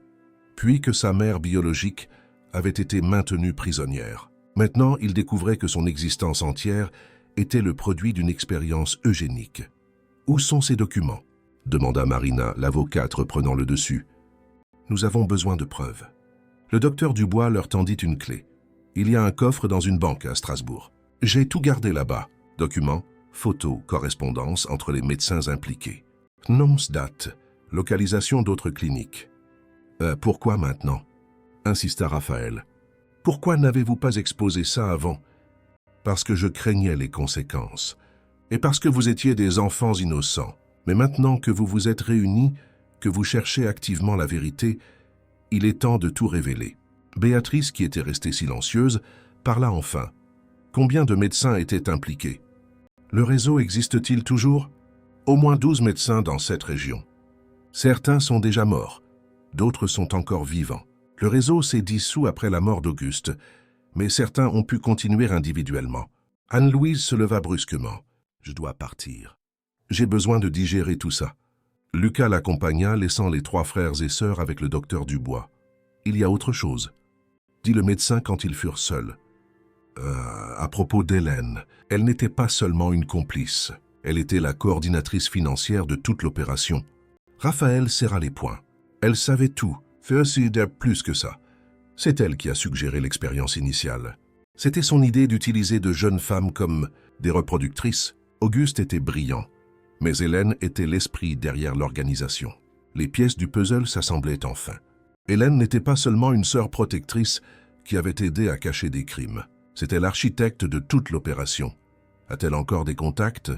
puis que sa mère biologique avait été maintenue prisonnière. Maintenant, il découvrait que son existence entière était le produit d'une expérience eugénique. « Où sont ces documents ?» demanda Marina, l'avocate reprenant le dessus. « Nous avons besoin de preuves. » Le docteur Dubois leur tendit une clé. « Il y a un coffre dans une banque à Strasbourg. J'ai tout gardé là-bas. Documents, photos, correspondances entre les médecins impliqués. Noms, date, localisation d'autres cliniques. Pourquoi maintenant ?» insista Raphaël. « Pourquoi n'avez-vous pas exposé ça avant ?»« Parce que je craignais les conséquences. Et parce que vous étiez des enfants innocents. Mais maintenant que vous vous êtes réunis, que vous cherchez activement la vérité, il est temps de tout révéler. » Béatrice, qui était restée silencieuse, parla enfin. « Combien de médecins étaient impliqués? Le réseau existe-t-il toujours? Au moins 12 médecins dans cette région. Certains sont déjà morts, d'autres sont encore vivants. Le réseau s'est dissous après la mort d'Auguste, mais certains ont pu continuer individuellement. » Anne-Louise se leva brusquement. « Je dois partir. J'ai besoin de digérer tout ça. » Lucas l'accompagna, laissant les 3 frères et sœurs avec le docteur Dubois. « Il y a autre chose, » dit le médecin quand ils furent seuls. À propos d'Hélène, elle n'était pas seulement une complice, elle était la coordinatrice financière de toute l'opération. » Raphaël serra les poings. Elle savait tout, fait aussi plus que ça. C'est elle qui a suggéré l'expérience initiale. C'était son idée d'utiliser de jeunes femmes comme des reproductrices. Auguste était brillant, mais Hélène était l'esprit derrière l'organisation. Les pièces du puzzle s'assemblaient enfin. Hélène n'était pas seulement une sœur protectrice qui avait aidé à cacher des crimes. C'était l'architecte de toute l'opération. « A-t-elle encore des contacts ?»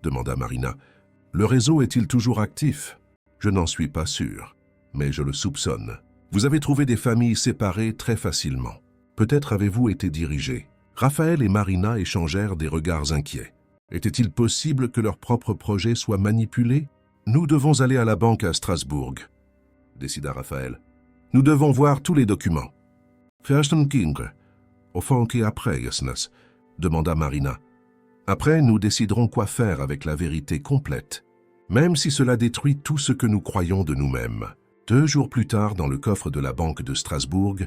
demanda Marina. « Le réseau est-il toujours actif ?»« Je n'en suis pas sûr, mais je le soupçonne. Vous avez trouvé des familles séparées très facilement. Peut-être avez-vous été dirigés. » Raphaël et Marina échangèrent des regards inquiets. Était-il possible que leur propre projet soit manipulé? « Nous devons aller à la banque à Strasbourg, » décida Raphaël. « Nous devons voir tous les documents. »« Fersten Kinder, au fond qui après, Yesnes ?» demanda Marina. « Après, nous déciderons quoi faire avec la vérité complète, même si cela détruit tout ce que nous croyons de nous-mêmes. » 2 jours plus tard, dans le coffre de la banque de Strasbourg,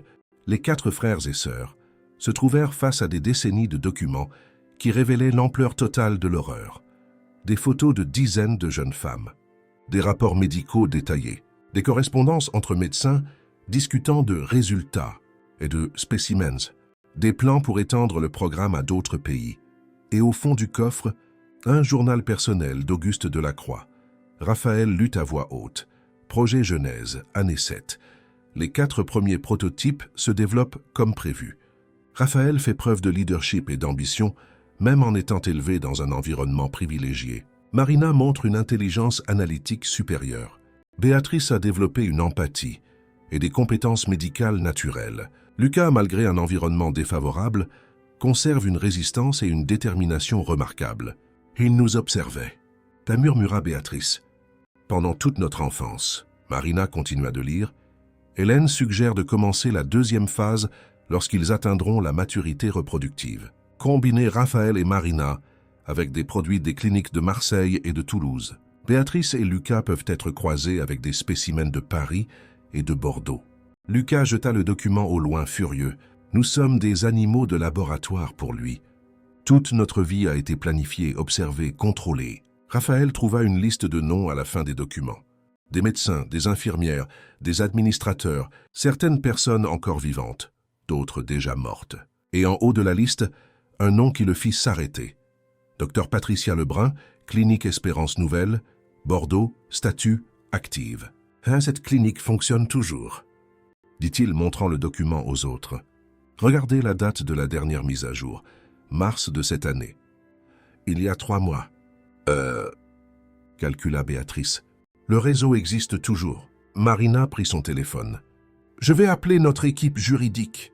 les 4 frères et sœurs se trouvèrent face à des décennies de documents qui révélaient l'ampleur totale de l'horreur. Des photos de dizaines de jeunes femmes, des rapports médicaux détaillés, des correspondances entre médecins discutant de résultats et de spécimens, des plans pour étendre le programme à d'autres pays. Et au fond du coffre, un journal personnel d'Auguste Delacroix. Raphaël lut à voix haute. Projet Genèse, année 7. Les 4 premiers prototypes se développent comme prévu. Raphaël fait preuve de leadership et d'ambition, même en étant élevé dans un environnement privilégié. Marina montre une intelligence analytique supérieure. Béatrice a développé une empathie et des compétences médicales naturelles. Lucas, malgré un environnement défavorable, conserve une résistance et une détermination remarquables. Il nous observait, murmura Béatrice. Pendant toute notre enfance, Marina continua de lire. Hélène suggère de commencer la 2e phase lorsqu'ils atteindront la maturité reproductive. Combiner Raphaël et Marina avec des produits des cliniques de Marseille et de Toulouse. Béatrice et Lucas peuvent être croisés avec des spécimens de Paris et de Bordeaux. Lucas jeta le document au loin furieux. Nous sommes des animaux de laboratoire pour lui. Toute notre vie a été planifiée, observée, contrôlée. Raphaël trouva une liste de noms à la fin des documents. Des médecins, des infirmières, des administrateurs, certaines personnes encore vivantes, d'autres déjà mortes. Et en haut de la liste, un nom qui le fit s'arrêter. Dr Patricia Lebrun, Clinique Espérance Nouvelle, Bordeaux, statut active. Hein, cette clinique fonctionne toujours, dit-il montrant le document aux autres. Regardez la date de la dernière mise à jour, mars de cette année. Il y a 3 mois. Calcula Béatrice. Le réseau existe toujours. Marina prit son téléphone. Je vais appeler notre équipe juridique.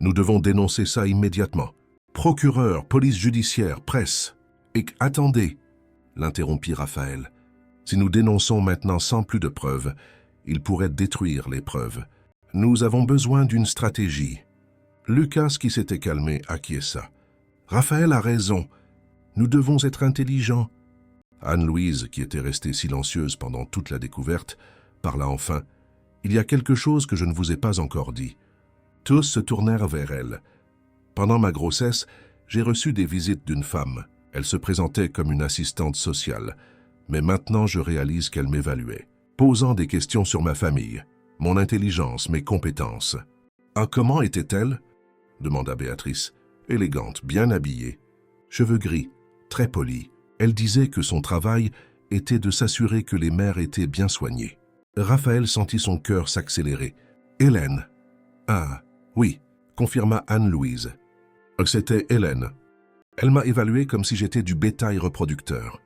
Nous devons dénoncer ça immédiatement. Procureur, police judiciaire, presse. Et attendez, l'interrompit Raphaël. Si nous dénonçons maintenant sans plus de preuves, ils pourraient détruire les preuves. Nous avons besoin d'une stratégie. Lucas, qui s'était calmé, acquiesça. Raphaël a raison. Nous devons être intelligents. Anne-Louise, qui était restée silencieuse pendant toute la découverte, parla enfin. Il y a quelque chose que je ne vous ai pas encore dit. Tous se tournèrent vers elle. Pendant ma grossesse, j'ai reçu des visites d'une femme. Elle se présentait comme une assistante sociale. Mais maintenant je réalise qu'elle m'évaluait, posant des questions sur ma famille, mon intelligence, mes compétences. « Ah, comment était-elle » demanda Béatrice. Élégante, bien habillée, cheveux gris, très polie. Elle disait que son travail était de s'assurer que les mères étaient bien soignées. Raphaël sentit son cœur s'accélérer. « Hélène »« Ah, oui », confirma Anne-Louise. « C'était Hélène. Elle m'a évalué comme si j'étais du bétail reproducteur. »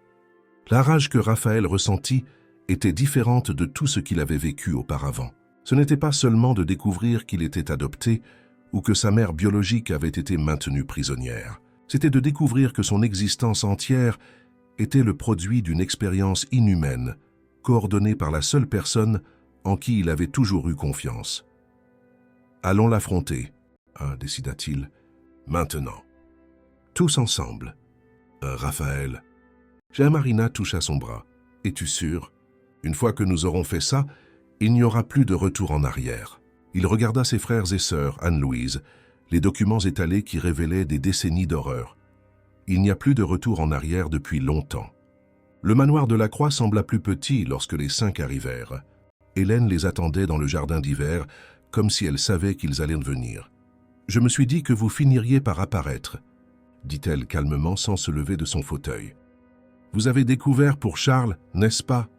La rage que Raphaël ressentit était différente de tout ce qu'il avait vécu auparavant. Ce n'était pas seulement de découvrir qu'il était adopté ou que sa mère biologique avait été maintenue prisonnière. C'était de découvrir que son existence entière était le produit d'une expérience inhumaine, coordonnée par la seule personne en qui il avait toujours eu confiance. « Allons l'affronter, décida-t-il, maintenant. Tous ensemble. Raphaël. » Jean-Marina toucha son bras. « Es-tu sûr? Une fois que nous aurons fait ça, il n'y aura plus de retour en arrière. » Il regarda ses frères et sœurs, Anne-Louise, les documents étalés qui révélaient des décennies d'horreur. Il n'y a plus de retour en arrière depuis longtemps. Le manoir de la Croix sembla plus petit lorsque les 5 arrivèrent. Hélène les attendait dans le jardin d'hiver, comme si elle savait qu'ils allaient venir. « Je me suis dit que vous finiriez par apparaître, » dit-elle calmement sans se lever de son fauteuil. « Vous avez découvert pour Charles, n'est-ce pas ?»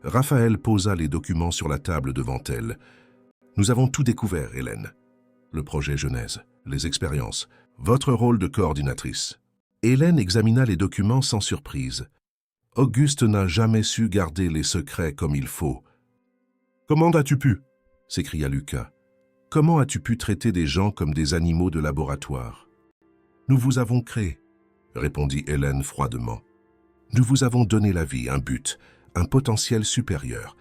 Raphaël posa les documents sur la table devant elle. « Nous avons tout découvert, Hélène. Le projet Genèse, les expériences, votre rôle de coordinatrice. » Hélène examina les documents sans surprise. Auguste n'a jamais su garder les secrets comme il faut. « Comment as-tu pu » s'écria Lucas. « Comment as-tu pu traiter des gens comme des animaux de laboratoire ?»« Nous vous avons créé, » répondit Hélène froidement. « Nous vous avons donné la vie, un but, un potentiel supérieur.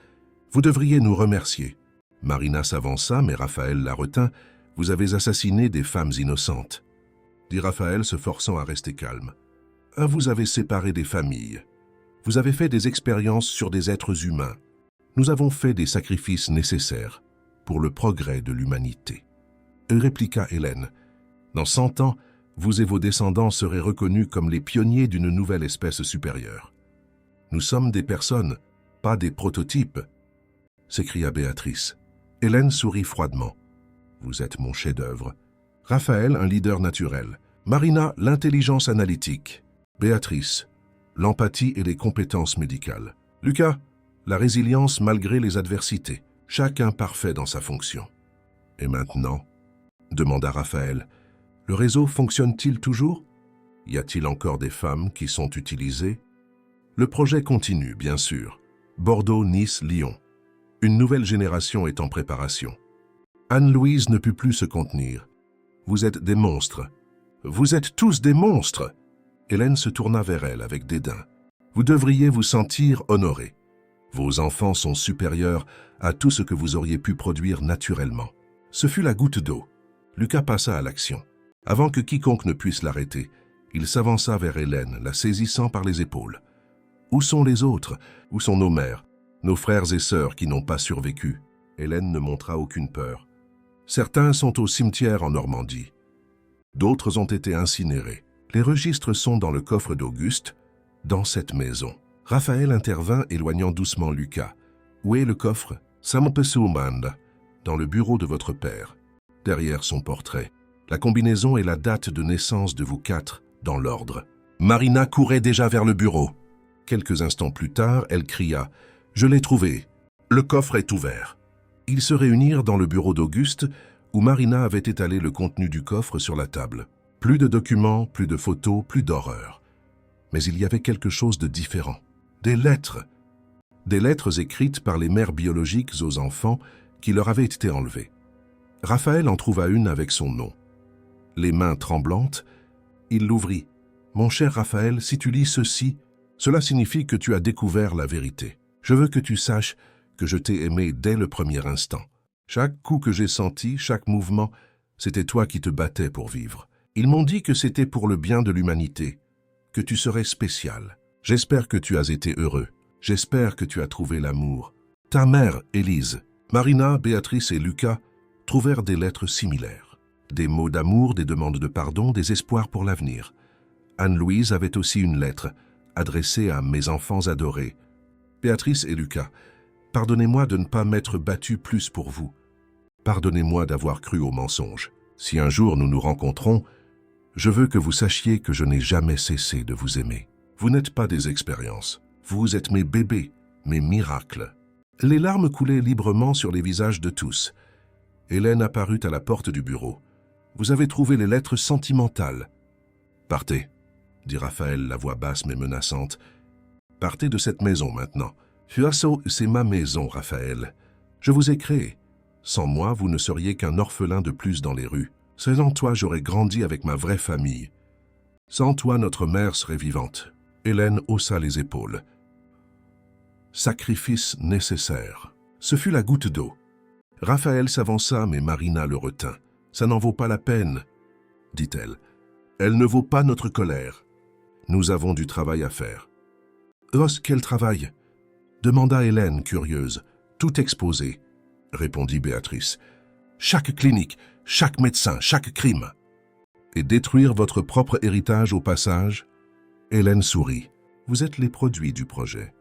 Vous devriez nous remercier. » Marina s'avança, mais Raphaël la retint. « Vous avez assassiné des femmes innocentes, » dit Raphaël se forçant à rester calme. « Vous avez séparé des familles. Vous avez fait des expériences sur des êtres humains. Nous avons fait des sacrifices nécessaires pour le progrès de l'humanité. » Répliqua Hélène. « Dans 100 ans, vous et vos descendants serez reconnus comme les pionniers d'une nouvelle espèce supérieure. Nous sommes des personnes, pas des prototypes, » s'écria Béatrice. Hélène sourit froidement. « Vous êtes mon chef-d'œuvre. » Raphaël, un leader naturel. Marina, l'intelligence analytique. Béatrice, l'empathie et les compétences médicales. Lucas, la résilience malgré les adversités. Chacun parfait dans sa fonction. « Et maintenant ?» demanda Raphaël. « Le réseau fonctionne-t-il toujours? Y a-t-il encore des femmes qui sont utilisées? » Le projet continue, bien sûr. Bordeaux, Nice, Lyon. Une nouvelle génération est en préparation. Anne-Louise ne put plus se contenir. « Vous êtes des monstres. Vous êtes tous des monstres !» Hélène se tourna vers elle avec dédain. « Vous devriez vous sentir honorés. Vos enfants sont supérieurs à tout ce que vous auriez pu produire naturellement. » Ce fut la goutte d'eau. Lucas passa à l'action. Avant que quiconque ne puisse l'arrêter, il s'avança vers Hélène, la saisissant par les épaules. « Où sont les autres? Où sont nos mères, nos frères et sœurs qui n'ont pas survécu? Hélène ne montra aucune peur. Certains sont au cimetière en Normandie. D'autres ont été incinérés. Les registres sont dans le coffre d'Auguste, dans cette maison. Raphaël intervint, éloignant doucement Lucas. Où est le coffre? Dans le bureau de votre père. Derrière son portrait. La combinaison et la date de naissance de vous quatre, dans l'ordre. Marina courait déjà vers le bureau. Quelques instants plus tard, elle cria « Je l'ai trouvé. Le coffre est ouvert. » Ils se réunirent dans le bureau d'Auguste, où Marina avait étalé le contenu du coffre sur la table. Plus de documents, plus de photos, plus d'horreur. Mais il y avait quelque chose de différent. Des lettres. Des lettres écrites par les mères biologiques aux enfants qui leur avaient été enlevés. Raphaël en trouva une avec son nom. Les mains tremblantes, il l'ouvrit. « Mon cher Raphaël, si tu lis ceci, cela signifie que tu as découvert la vérité. Je veux que tu saches que je t'ai aimé dès le premier instant. Chaque coup que j'ai senti, chaque mouvement, c'était toi qui te battais pour vivre. Ils m'ont dit que c'était pour le bien de l'humanité, que tu serais spécial. J'espère que tu as été heureux. J'espère que tu as trouvé l'amour. Ta mère, Élise, Marina, Béatrice et Lucas trouvèrent des lettres similaires. Des mots d'amour, des demandes de pardon, des espoirs pour l'avenir. Anne-Louise avait aussi une lettre, adressée à mes enfants adorés. Béatrice et Lucas, pardonnez-moi de ne pas m'être battu plus pour vous. Pardonnez-moi d'avoir cru aux mensonges. Si un jour nous nous rencontrons, je veux que vous sachiez que je n'ai jamais cessé de vous aimer. Vous n'êtes pas des expériences. Vous êtes mes bébés, mes miracles. » Les larmes coulaient librement sur les visages de tous. Hélène apparut à la porte du bureau. « Vous avez trouvé les lettres sentimentales. »« Partez, » dit Raphaël, la voix basse mais menaçante. « Partez de cette maison maintenant. Fuasso, c'est ma maison, Raphaël. Je vous ai créé. Sans moi, vous ne seriez qu'un orphelin de plus dans les rues. Sans toi, j'aurais grandi avec ma vraie famille. Sans toi, notre mère serait vivante. » Hélène haussa les épaules. Sacrifice nécessaire. Ce fut la goutte d'eau. Raphaël s'avança, mais Marina le retint. « Ça n'en vaut pas la peine, » dit-elle. « Elle ne vaut pas notre colère. Nous avons du travail à faire. »« Oh, quel travail ?» demanda Hélène, curieuse. « Tout exposé, » répondit Béatrice. « Chaque clinique, chaque médecin, chaque crime. »« Et détruire votre propre héritage au passage ?» Hélène sourit. « Vous êtes les produits du projet.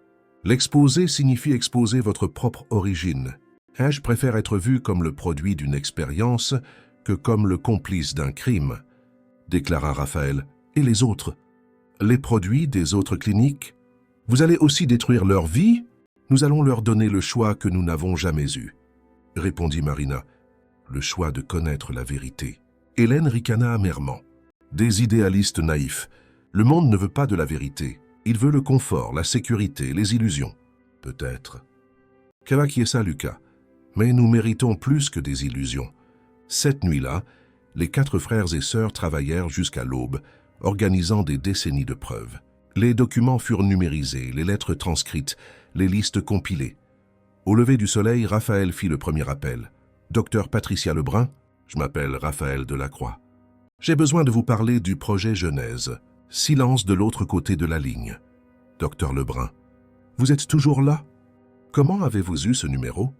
L'exposer signifie exposer votre propre origine. Je préfère être vu comme le produit d'une expérience que comme le complice d'un crime, » déclara Raphaël. « Et les autres? Les produits des autres cliniques? Vous allez aussi détruire leur vie? Nous allons leur donner le choix que nous n'avons jamais eu, » répondit Marina. « Le choix de connaître la vérité. » Hélène ricana amèrement. « Des idéalistes naïfs. Le monde ne veut pas de la vérité. Il veut le confort, la sécurité, les illusions. Peut-être. » Qui est ça, Lucas? Mais nous méritons plus que des illusions. Cette nuit-là, les 4 frères et sœurs travaillèrent jusqu'à l'aube, organisant des décennies de preuves. Les documents furent numérisés, les lettres transcrites, les listes compilées. Au lever du soleil, Raphaël fit le premier appel. « Docteur Patricia Lebrun, je m'appelle Raphaël Delacroix. J'ai besoin de vous parler du projet Genèse. » Silence de l'autre côté de la ligne. « Docteur Lebrun, vous êtes toujours là? Comment avez-vous eu ce numéro? »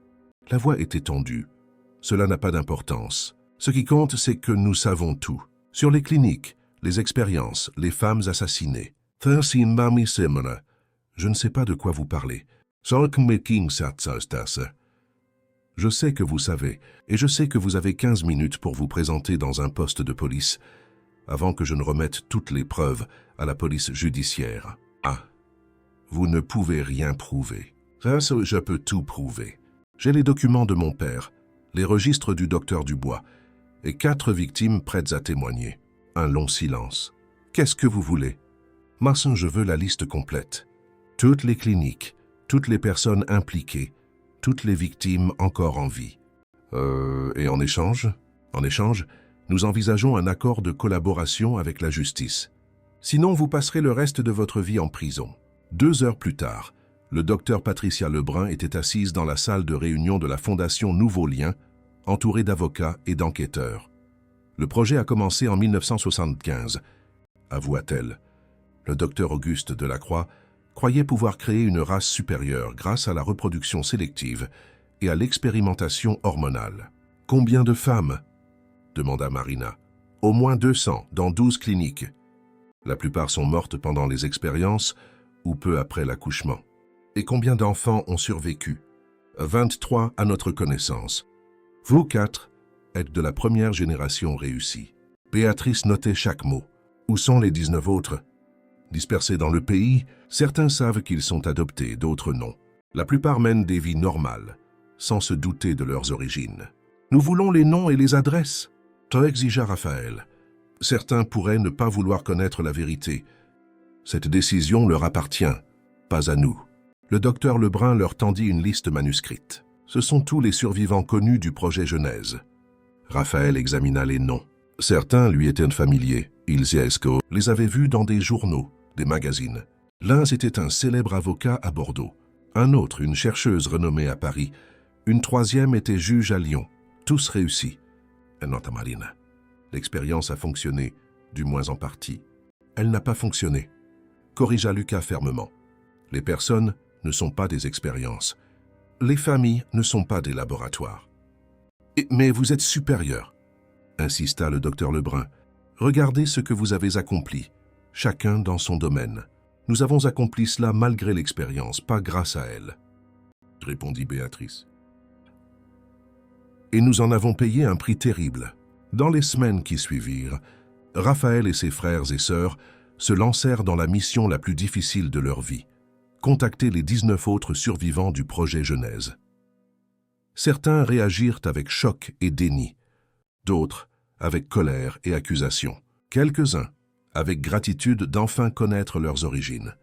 La voix était tendue. « Cela n'a pas d'importance. Ce qui compte, c'est que nous savons tout. Sur les cliniques, les expériences, les femmes assassinées. Je ne sais pas de quoi vous parlez. Je sais que vous savez, et je sais que vous avez 15 minutes pour vous présenter dans un poste de police, avant que je ne remette toutes les preuves à la police judiciaire. Ah, vous ne pouvez rien prouver. Je peux tout prouver. J'ai les documents de mon père, les registres du docteur Dubois, et 4 victimes prêtes à témoigner. Un long silence. Qu'est-ce que vous voulez? Masson, je veux la liste complète. Toutes les cliniques, toutes les personnes impliquées, toutes les victimes encore en vie. Et en échange? En échange, nous envisageons un accord de collaboration avec la justice. Sinon, vous passerez le reste de votre vie en prison. 2 heures plus tard, le docteur Patricia Lebrun était assise dans la salle de réunion de la Fondation Nouveaux Liens, entourée d'avocats et d'enquêteurs. Le projet a commencé en 1975, avoua-t-elle. Le docteur Auguste Delacroix croyaient pouvoir créer une race supérieure grâce à la reproduction sélective et à l'expérimentation hormonale. « Combien de femmes ?» demanda Marina. « Au moins 200, dans 12 cliniques. La plupart sont mortes pendant les expériences ou peu après l'accouchement. Et combien d'enfants ont survécu? 23 à notre connaissance. Vous 4 êtes de la première génération réussie. » Béatrice notait chaque mot. Où sont les 19 autres? Dispersés dans le pays, certains savent qu'ils sont adoptés, d'autres non. La plupart mènent des vies normales, sans se douter de leurs origines. Nous voulons les noms et les adresses, exigea Raphaël. Certains pourraient ne pas vouloir connaître la vérité. Cette décision leur appartient, pas à nous. Le docteur Lebrun leur tendit une liste manuscrite. Ce sont tous les survivants connus du projet Genèse. Raphaël examina les noms. Certains lui étaient familiers. Ilse Esco les avait vus dans des journaux, des magazines. L'un, c'était un célèbre avocat à Bordeaux. Un autre, une chercheuse renommée à Paris. Une troisième était juge à Lyon. Tous réussis. Nota Marina. L'expérience a fonctionné, du moins en partie. Elle n'a pas fonctionné, corrigea Lucas fermement. Les personnes ne sont pas des expériences. Les familles ne sont pas des laboratoires. Mais vous êtes supérieur, insista le docteur Lebrun. Regardez ce que vous avez accompli, chacun dans son domaine. Nous avons accompli cela malgré l'expérience, pas grâce à elle, répondit Béatrice. Et nous en avons payé un prix terrible. Dans les semaines qui suivirent, Raphaël et ses frères et sœurs se lancèrent dans la mission la plus difficile de leur vie, contacter les 19 autres survivants du projet Genèse. Certains réagirent avec choc et déni, d'autres avec colère et accusation, quelques-uns avec gratitude d'enfin connaître leurs origines.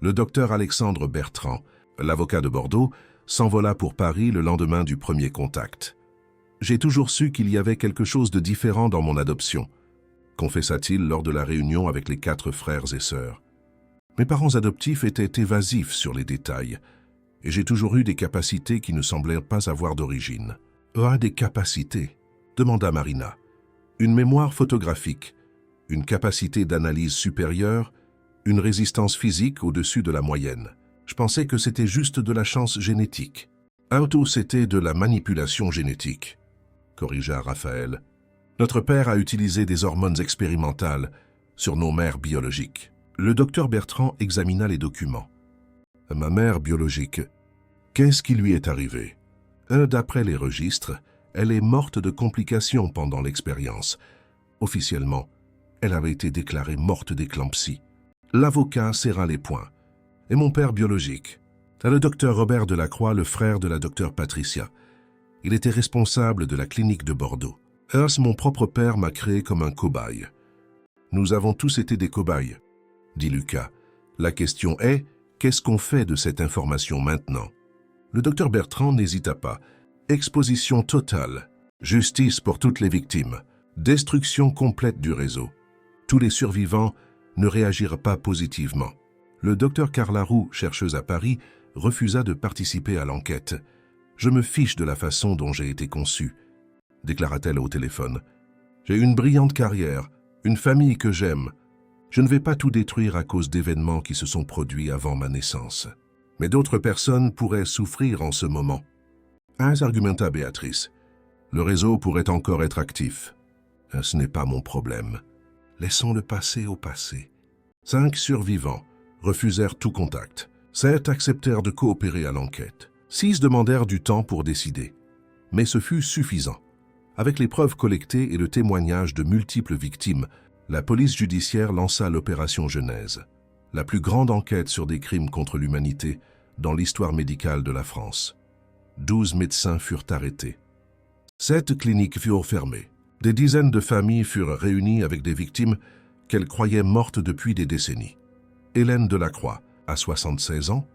Le docteur Alexandre Bertrand, l'avocat de Bordeaux, s'envola pour Paris le lendemain du premier contact. « J'ai toujours su qu'il y avait quelque chose de différent dans mon adoption », confessa-t-il lors de la réunion avec les 4 frères et sœurs. « Mes parents adoptifs étaient évasifs sur les détails, et j'ai toujours eu des capacités qui ne semblaient pas avoir d'origine. »« Ah, des capacités ?» demanda Marina. « Une mémoire photographique, une capacité d'analyse supérieure, une résistance physique au-dessus de la moyenne. Je pensais que c'était juste de la chance génétique. »« C'était de la manipulation génétique », corrigea Raphaël. « Notre père a utilisé des hormones expérimentales sur nos mères biologiques. » Le docteur Bertrand examina les documents. « Ma mère biologique, qu'est-ce qui lui est arrivé? D'après les registres, elle est morte de complications pendant l'expérience. Officiellement, elle avait été déclarée morte d'éclampsie. » L'avocat serra les poings. « Et mon père biologique? Le docteur Robert Delacroix, le frère de la docteure Patricia. Il était responsable de la clinique de Bordeaux. Mon propre père m'a créé comme un cobaye. »« Nous avons tous été des cobayes, » dit Lucas. « La question est, qu'est-ce qu'on fait de cette information maintenant ?» Le docteur Bertrand n'hésita pas. Exposition totale, justice pour toutes les victimes, destruction complète du réseau. Tous les survivants ne réagirent pas positivement. Le docteur Carla Roux, chercheuse à Paris, refusa de participer à l'enquête. « Je me fiche de la façon dont j'ai été conçue, » déclara-t-elle au téléphone. « J'ai une brillante carrière, une famille que j'aime. Je ne vais pas tout détruire à cause d'événements qui se sont produits avant ma naissance. Mais d'autres personnes pourraient souffrir en ce moment. » Argumenta Béatrice. « Le réseau pourrait encore être actif. Ce n'est pas mon problème. Laissons le passé au passé. » 5 survivants refusèrent tout contact. 7 acceptèrent de coopérer à l'enquête. 6 demandèrent du temps pour décider. Mais ce fut suffisant. Avec les preuves collectées et le témoignage de multiples victimes, la police judiciaire lança l'opération Genèse, la plus grande enquête sur des crimes contre l'humanité dans l'histoire médicale de la France. 12 médecins furent arrêtés. 7 cliniques furent fermées. Des dizaines de familles furent réunies avec des victimes qu'elles croyaient mortes depuis des décennies. Hélène Delacroix, à 76 ans,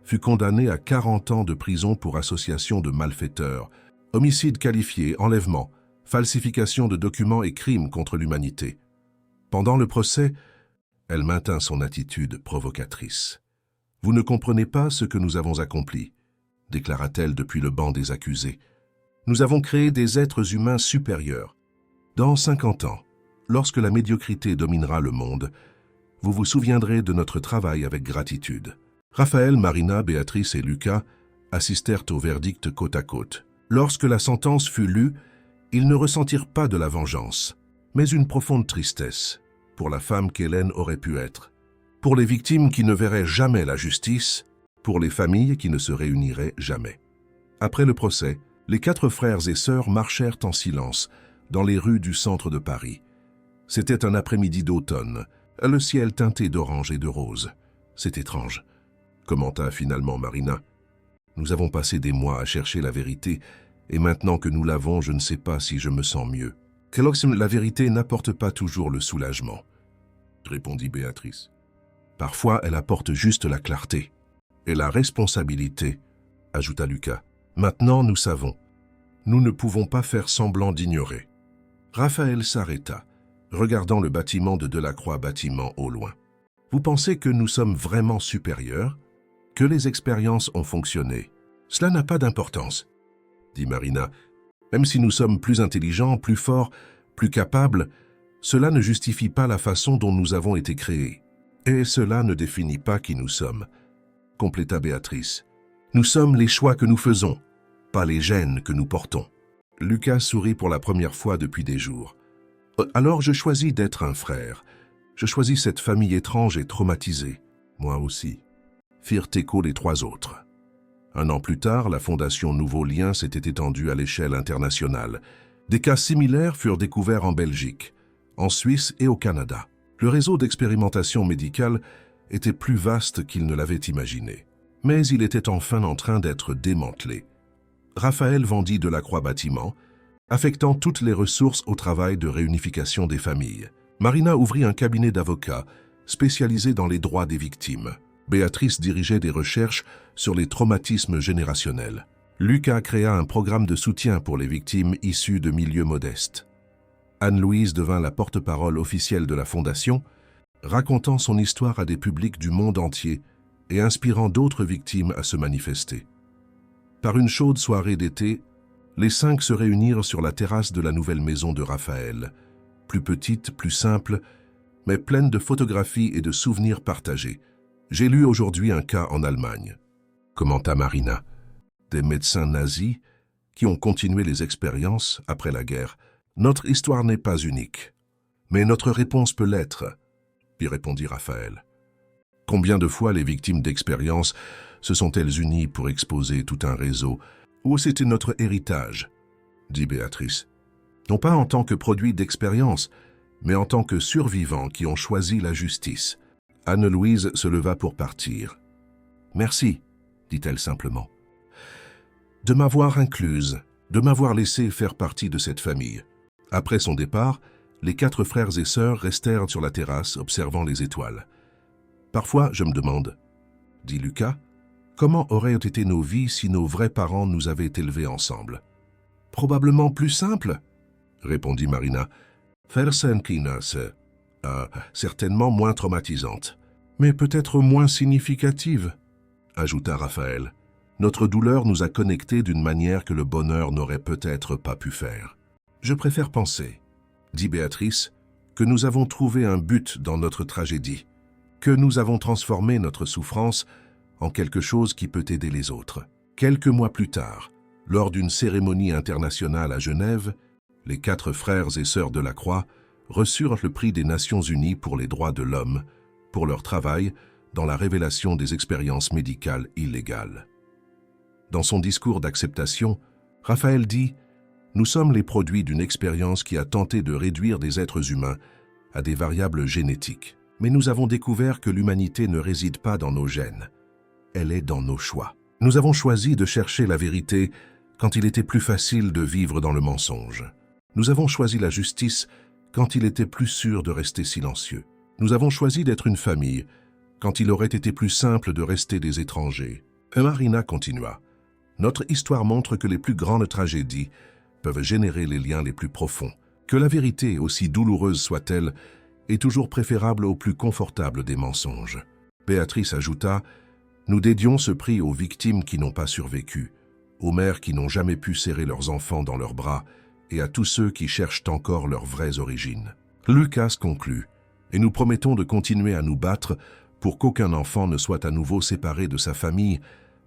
fut condamnée à 40 ans de prison pour association de malfaiteurs, homicide qualifié, enlèvement, falsification de documents et crimes contre l'humanité. Pendant le procès, elle maintint son attitude provocatrice. « Vous ne comprenez pas ce que nous avons accompli », déclara-t-elle depuis le banc des accusés. « Nous avons créé des êtres humains supérieurs. Dans 50 ans, lorsque la médiocrité dominera le monde, Vous vous souviendrez de notre travail avec gratitude. Raphaël, Marina, Béatrice et Lucas assistèrent au verdict côte à côte. Lorsque la sentence fut lue, ils ne ressentirent pas de la vengeance, mais une profonde tristesse pour la femme qu'Hélène aurait pu être, pour les victimes qui ne verraient jamais la justice, pour les familles qui ne se réuniraient jamais. Après le procès, les 4 frères et sœurs marchèrent en silence dans les rues du centre de Paris. C'était un après-midi d'automne, le ciel teinté d'orange et de rose. C'est étrange, commenta finalement Marina. Nous avons passé des mois à chercher la vérité, et maintenant que nous l'avons, je ne sais pas si je me sens mieux. La vérité n'apporte pas toujours le soulagement, répondit Béatrice. Parfois, elle apporte juste la clarté. Et la responsabilité, ajouta Lucas. Maintenant, nous savons. Nous ne pouvons pas faire semblant d'ignorer. Raphaël s'arrêta, regardant le bâtiment de Delacroix bâtiment au loin. Vous pensez que nous sommes vraiment supérieurs? Que les expériences ont fonctionné? Cela n'a pas d'importance, dit Marina. Même si nous sommes plus intelligents, plus forts, plus capables, cela ne justifie pas la façon dont nous avons été créés. Et cela ne définit pas qui nous sommes, compléta Béatrice. Nous sommes les choix que nous faisons, pas les gènes que nous portons. Lucas sourit pour la première fois depuis des jours. Alors je choisis d'être un frère. Je choisis cette famille étrange et traumatisée. Moi aussi, firent écho les 3 autres. 1 an plus tard, la fondation Nouveaux Liens s'était étendue à l'échelle internationale. Des cas similaires furent découverts en Belgique, en Suisse et au Canada. Le réseau d'expérimentation médicale était plus vaste qu'il ne l'avait imaginé. Mais il était enfin en train d'être démantelé. Raphaël vendit Delacroix Bâtiment, affectant toutes les ressources au travail de réunification des familles. Marina ouvrit un cabinet d'avocats spécialisé dans les droits des victimes. Béatrice dirigeait des recherches sur les traumatismes générationnels. Lucas créa un programme de soutien pour les victimes issues de milieux modestes. Anne-Louise devint la porte-parole officielle de la Fondation, racontant son histoire à des publics du monde entier et inspirant d'autres victimes à se manifester. Par une chaude soirée d'été, les 5 se réunirent sur la terrasse de la nouvelle maison de Raphaël, plus petite, plus simple, mais pleine de photographies et de souvenirs partagés. J'ai lu aujourd'hui un cas en Allemagne, commenta Marina. Des médecins nazis qui ont continué les expériences après la guerre. Notre histoire n'est pas unique, mais notre réponse peut l'être, lui répondit Raphaël. Combien de fois les victimes d'expériences se sont-elles unies pour exposer tout un réseau? Ou c'était notre héritage, dit Béatrice. Non pas en tant que produit d'expérience, mais en tant que survivants qui ont choisi la justice. Anne-Louise se leva pour partir. « Merci, dit-elle simplement, de m'avoir incluse, de m'avoir laissé faire partie de cette famille. » Après son départ, les 4 frères et sœurs restèrent sur la terrasse observant les étoiles. « Parfois, je me demande, dit Lucas, comment auraient été nos vies si nos vrais parents nous avaient élevés ensemble? »« Probablement plus simple, répondit Marina. Versenkinas, certainement moins traumatisante, mais peut-être moins significative, ajouta Raphaël. Notre douleur nous a connectés d'une manière que le bonheur n'aurait peut-être pas pu faire. Je préfère penser, dit Béatrice, que nous avons trouvé un but dans notre tragédie, que nous avons transformé notre souffrance en quelque chose qui peut aider les autres. Quelques mois plus tard, lors d'une cérémonie internationale à Genève, les 4 frères et sœurs Delacroix reçurent le prix des Nations Unies pour les droits de l'homme, pour leur travail dans la révélation des expériences médicales illégales. Dans son discours d'acceptation, Raphaël dit « Nous sommes les produits d'une expérience qui a tenté de réduire des êtres humains à des variables génétiques. Mais nous avons découvert que l'humanité ne réside pas dans nos gènes. Elle est dans nos choix. Nous avons choisi de chercher la vérité quand il était plus facile de vivre dans le mensonge. Nous avons choisi la justice quand il était plus sûr de rester silencieux. Nous avons choisi d'être une famille quand il aurait été plus simple de rester des étrangers. » Et Marina continua. « Notre histoire montre que les plus grandes tragédies peuvent générer les liens les plus profonds, que la vérité, aussi douloureuse soit-elle, est toujours préférable au plus confortable des mensonges. » Béatrice ajouta « Nous dédions ce prix aux victimes qui n'ont pas survécu, aux mères qui n'ont jamais pu serrer leurs enfants dans leurs bras et à tous ceux qui cherchent encore leurs vraies origines. » Lucas conclut et nous promettons de continuer à nous battre pour qu'aucun enfant ne soit à nouveau séparé de sa famille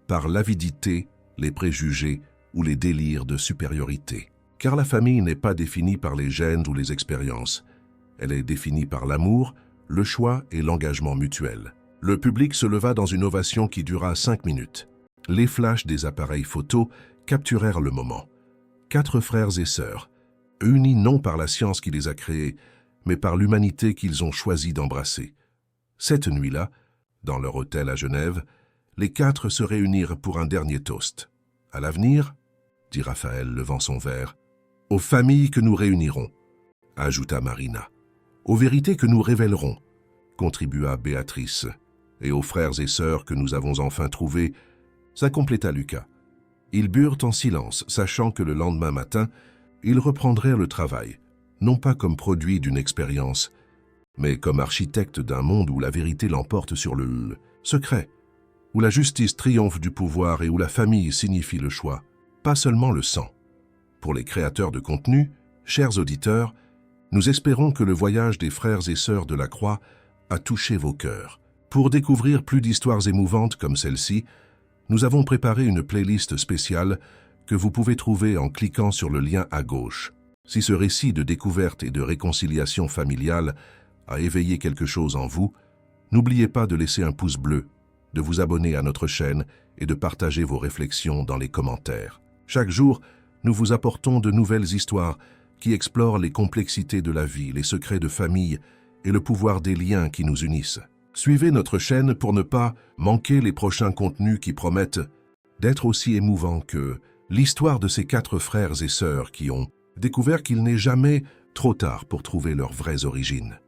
par l'avidité, les préjugés ou les délires de supériorité. Car la famille n'est pas définie par les gènes ou les expériences. Elle est définie par l'amour, le choix et l'engagement mutuel. Le public se leva dans une ovation qui dura 5 minutes. Les flashs des appareils photo capturèrent le moment. 4 frères et sœurs, unis non par la science qui les a créés, mais par l'humanité qu'ils ont choisi d'embrasser. Cette nuit-là, dans leur hôtel à Genève, les 4 se réunirent pour un dernier toast. « À l'avenir » dit Raphaël, levant son verre. « Aux familles que nous réunirons » ajouta Marina. « Aux vérités que nous révélerons » contribua Béatrice. « Et aux frères et sœurs que nous avons enfin trouvés » ça compléta Lucas. Ils burent en silence, sachant que le lendemain matin, ils reprendraient le travail, non pas comme produit d'une expérience, mais comme architecte d'un monde où la vérité l'emporte sur le secret, où la justice triomphe du pouvoir et où la famille signifie le choix, pas seulement le sang. Pour les créateurs de contenu, chers auditeurs, nous espérons que le voyage des frères et sœurs de la Croix a touché vos cœurs. Pour découvrir plus d'histoires émouvantes comme celle-ci, nous avons préparé une playlist spéciale que vous pouvez trouver en cliquant sur le lien à gauche. Si ce récit de découverte et de réconciliation familiale a éveillé quelque chose en vous, n'oubliez pas de laisser un pouce bleu, de vous abonner à notre chaîne et de partager vos réflexions dans les commentaires. Chaque jour, nous vous apportons de nouvelles histoires qui explorent les complexités de la vie, les secrets de famille et le pouvoir des liens qui nous unissent. Suivez notre chaîne pour ne pas manquer les prochains contenus qui promettent d'être aussi émouvants que l'histoire de ces 4 frères et sœurs qui ont découvert qu'il n'est jamais trop tard pour trouver leurs vraies origines.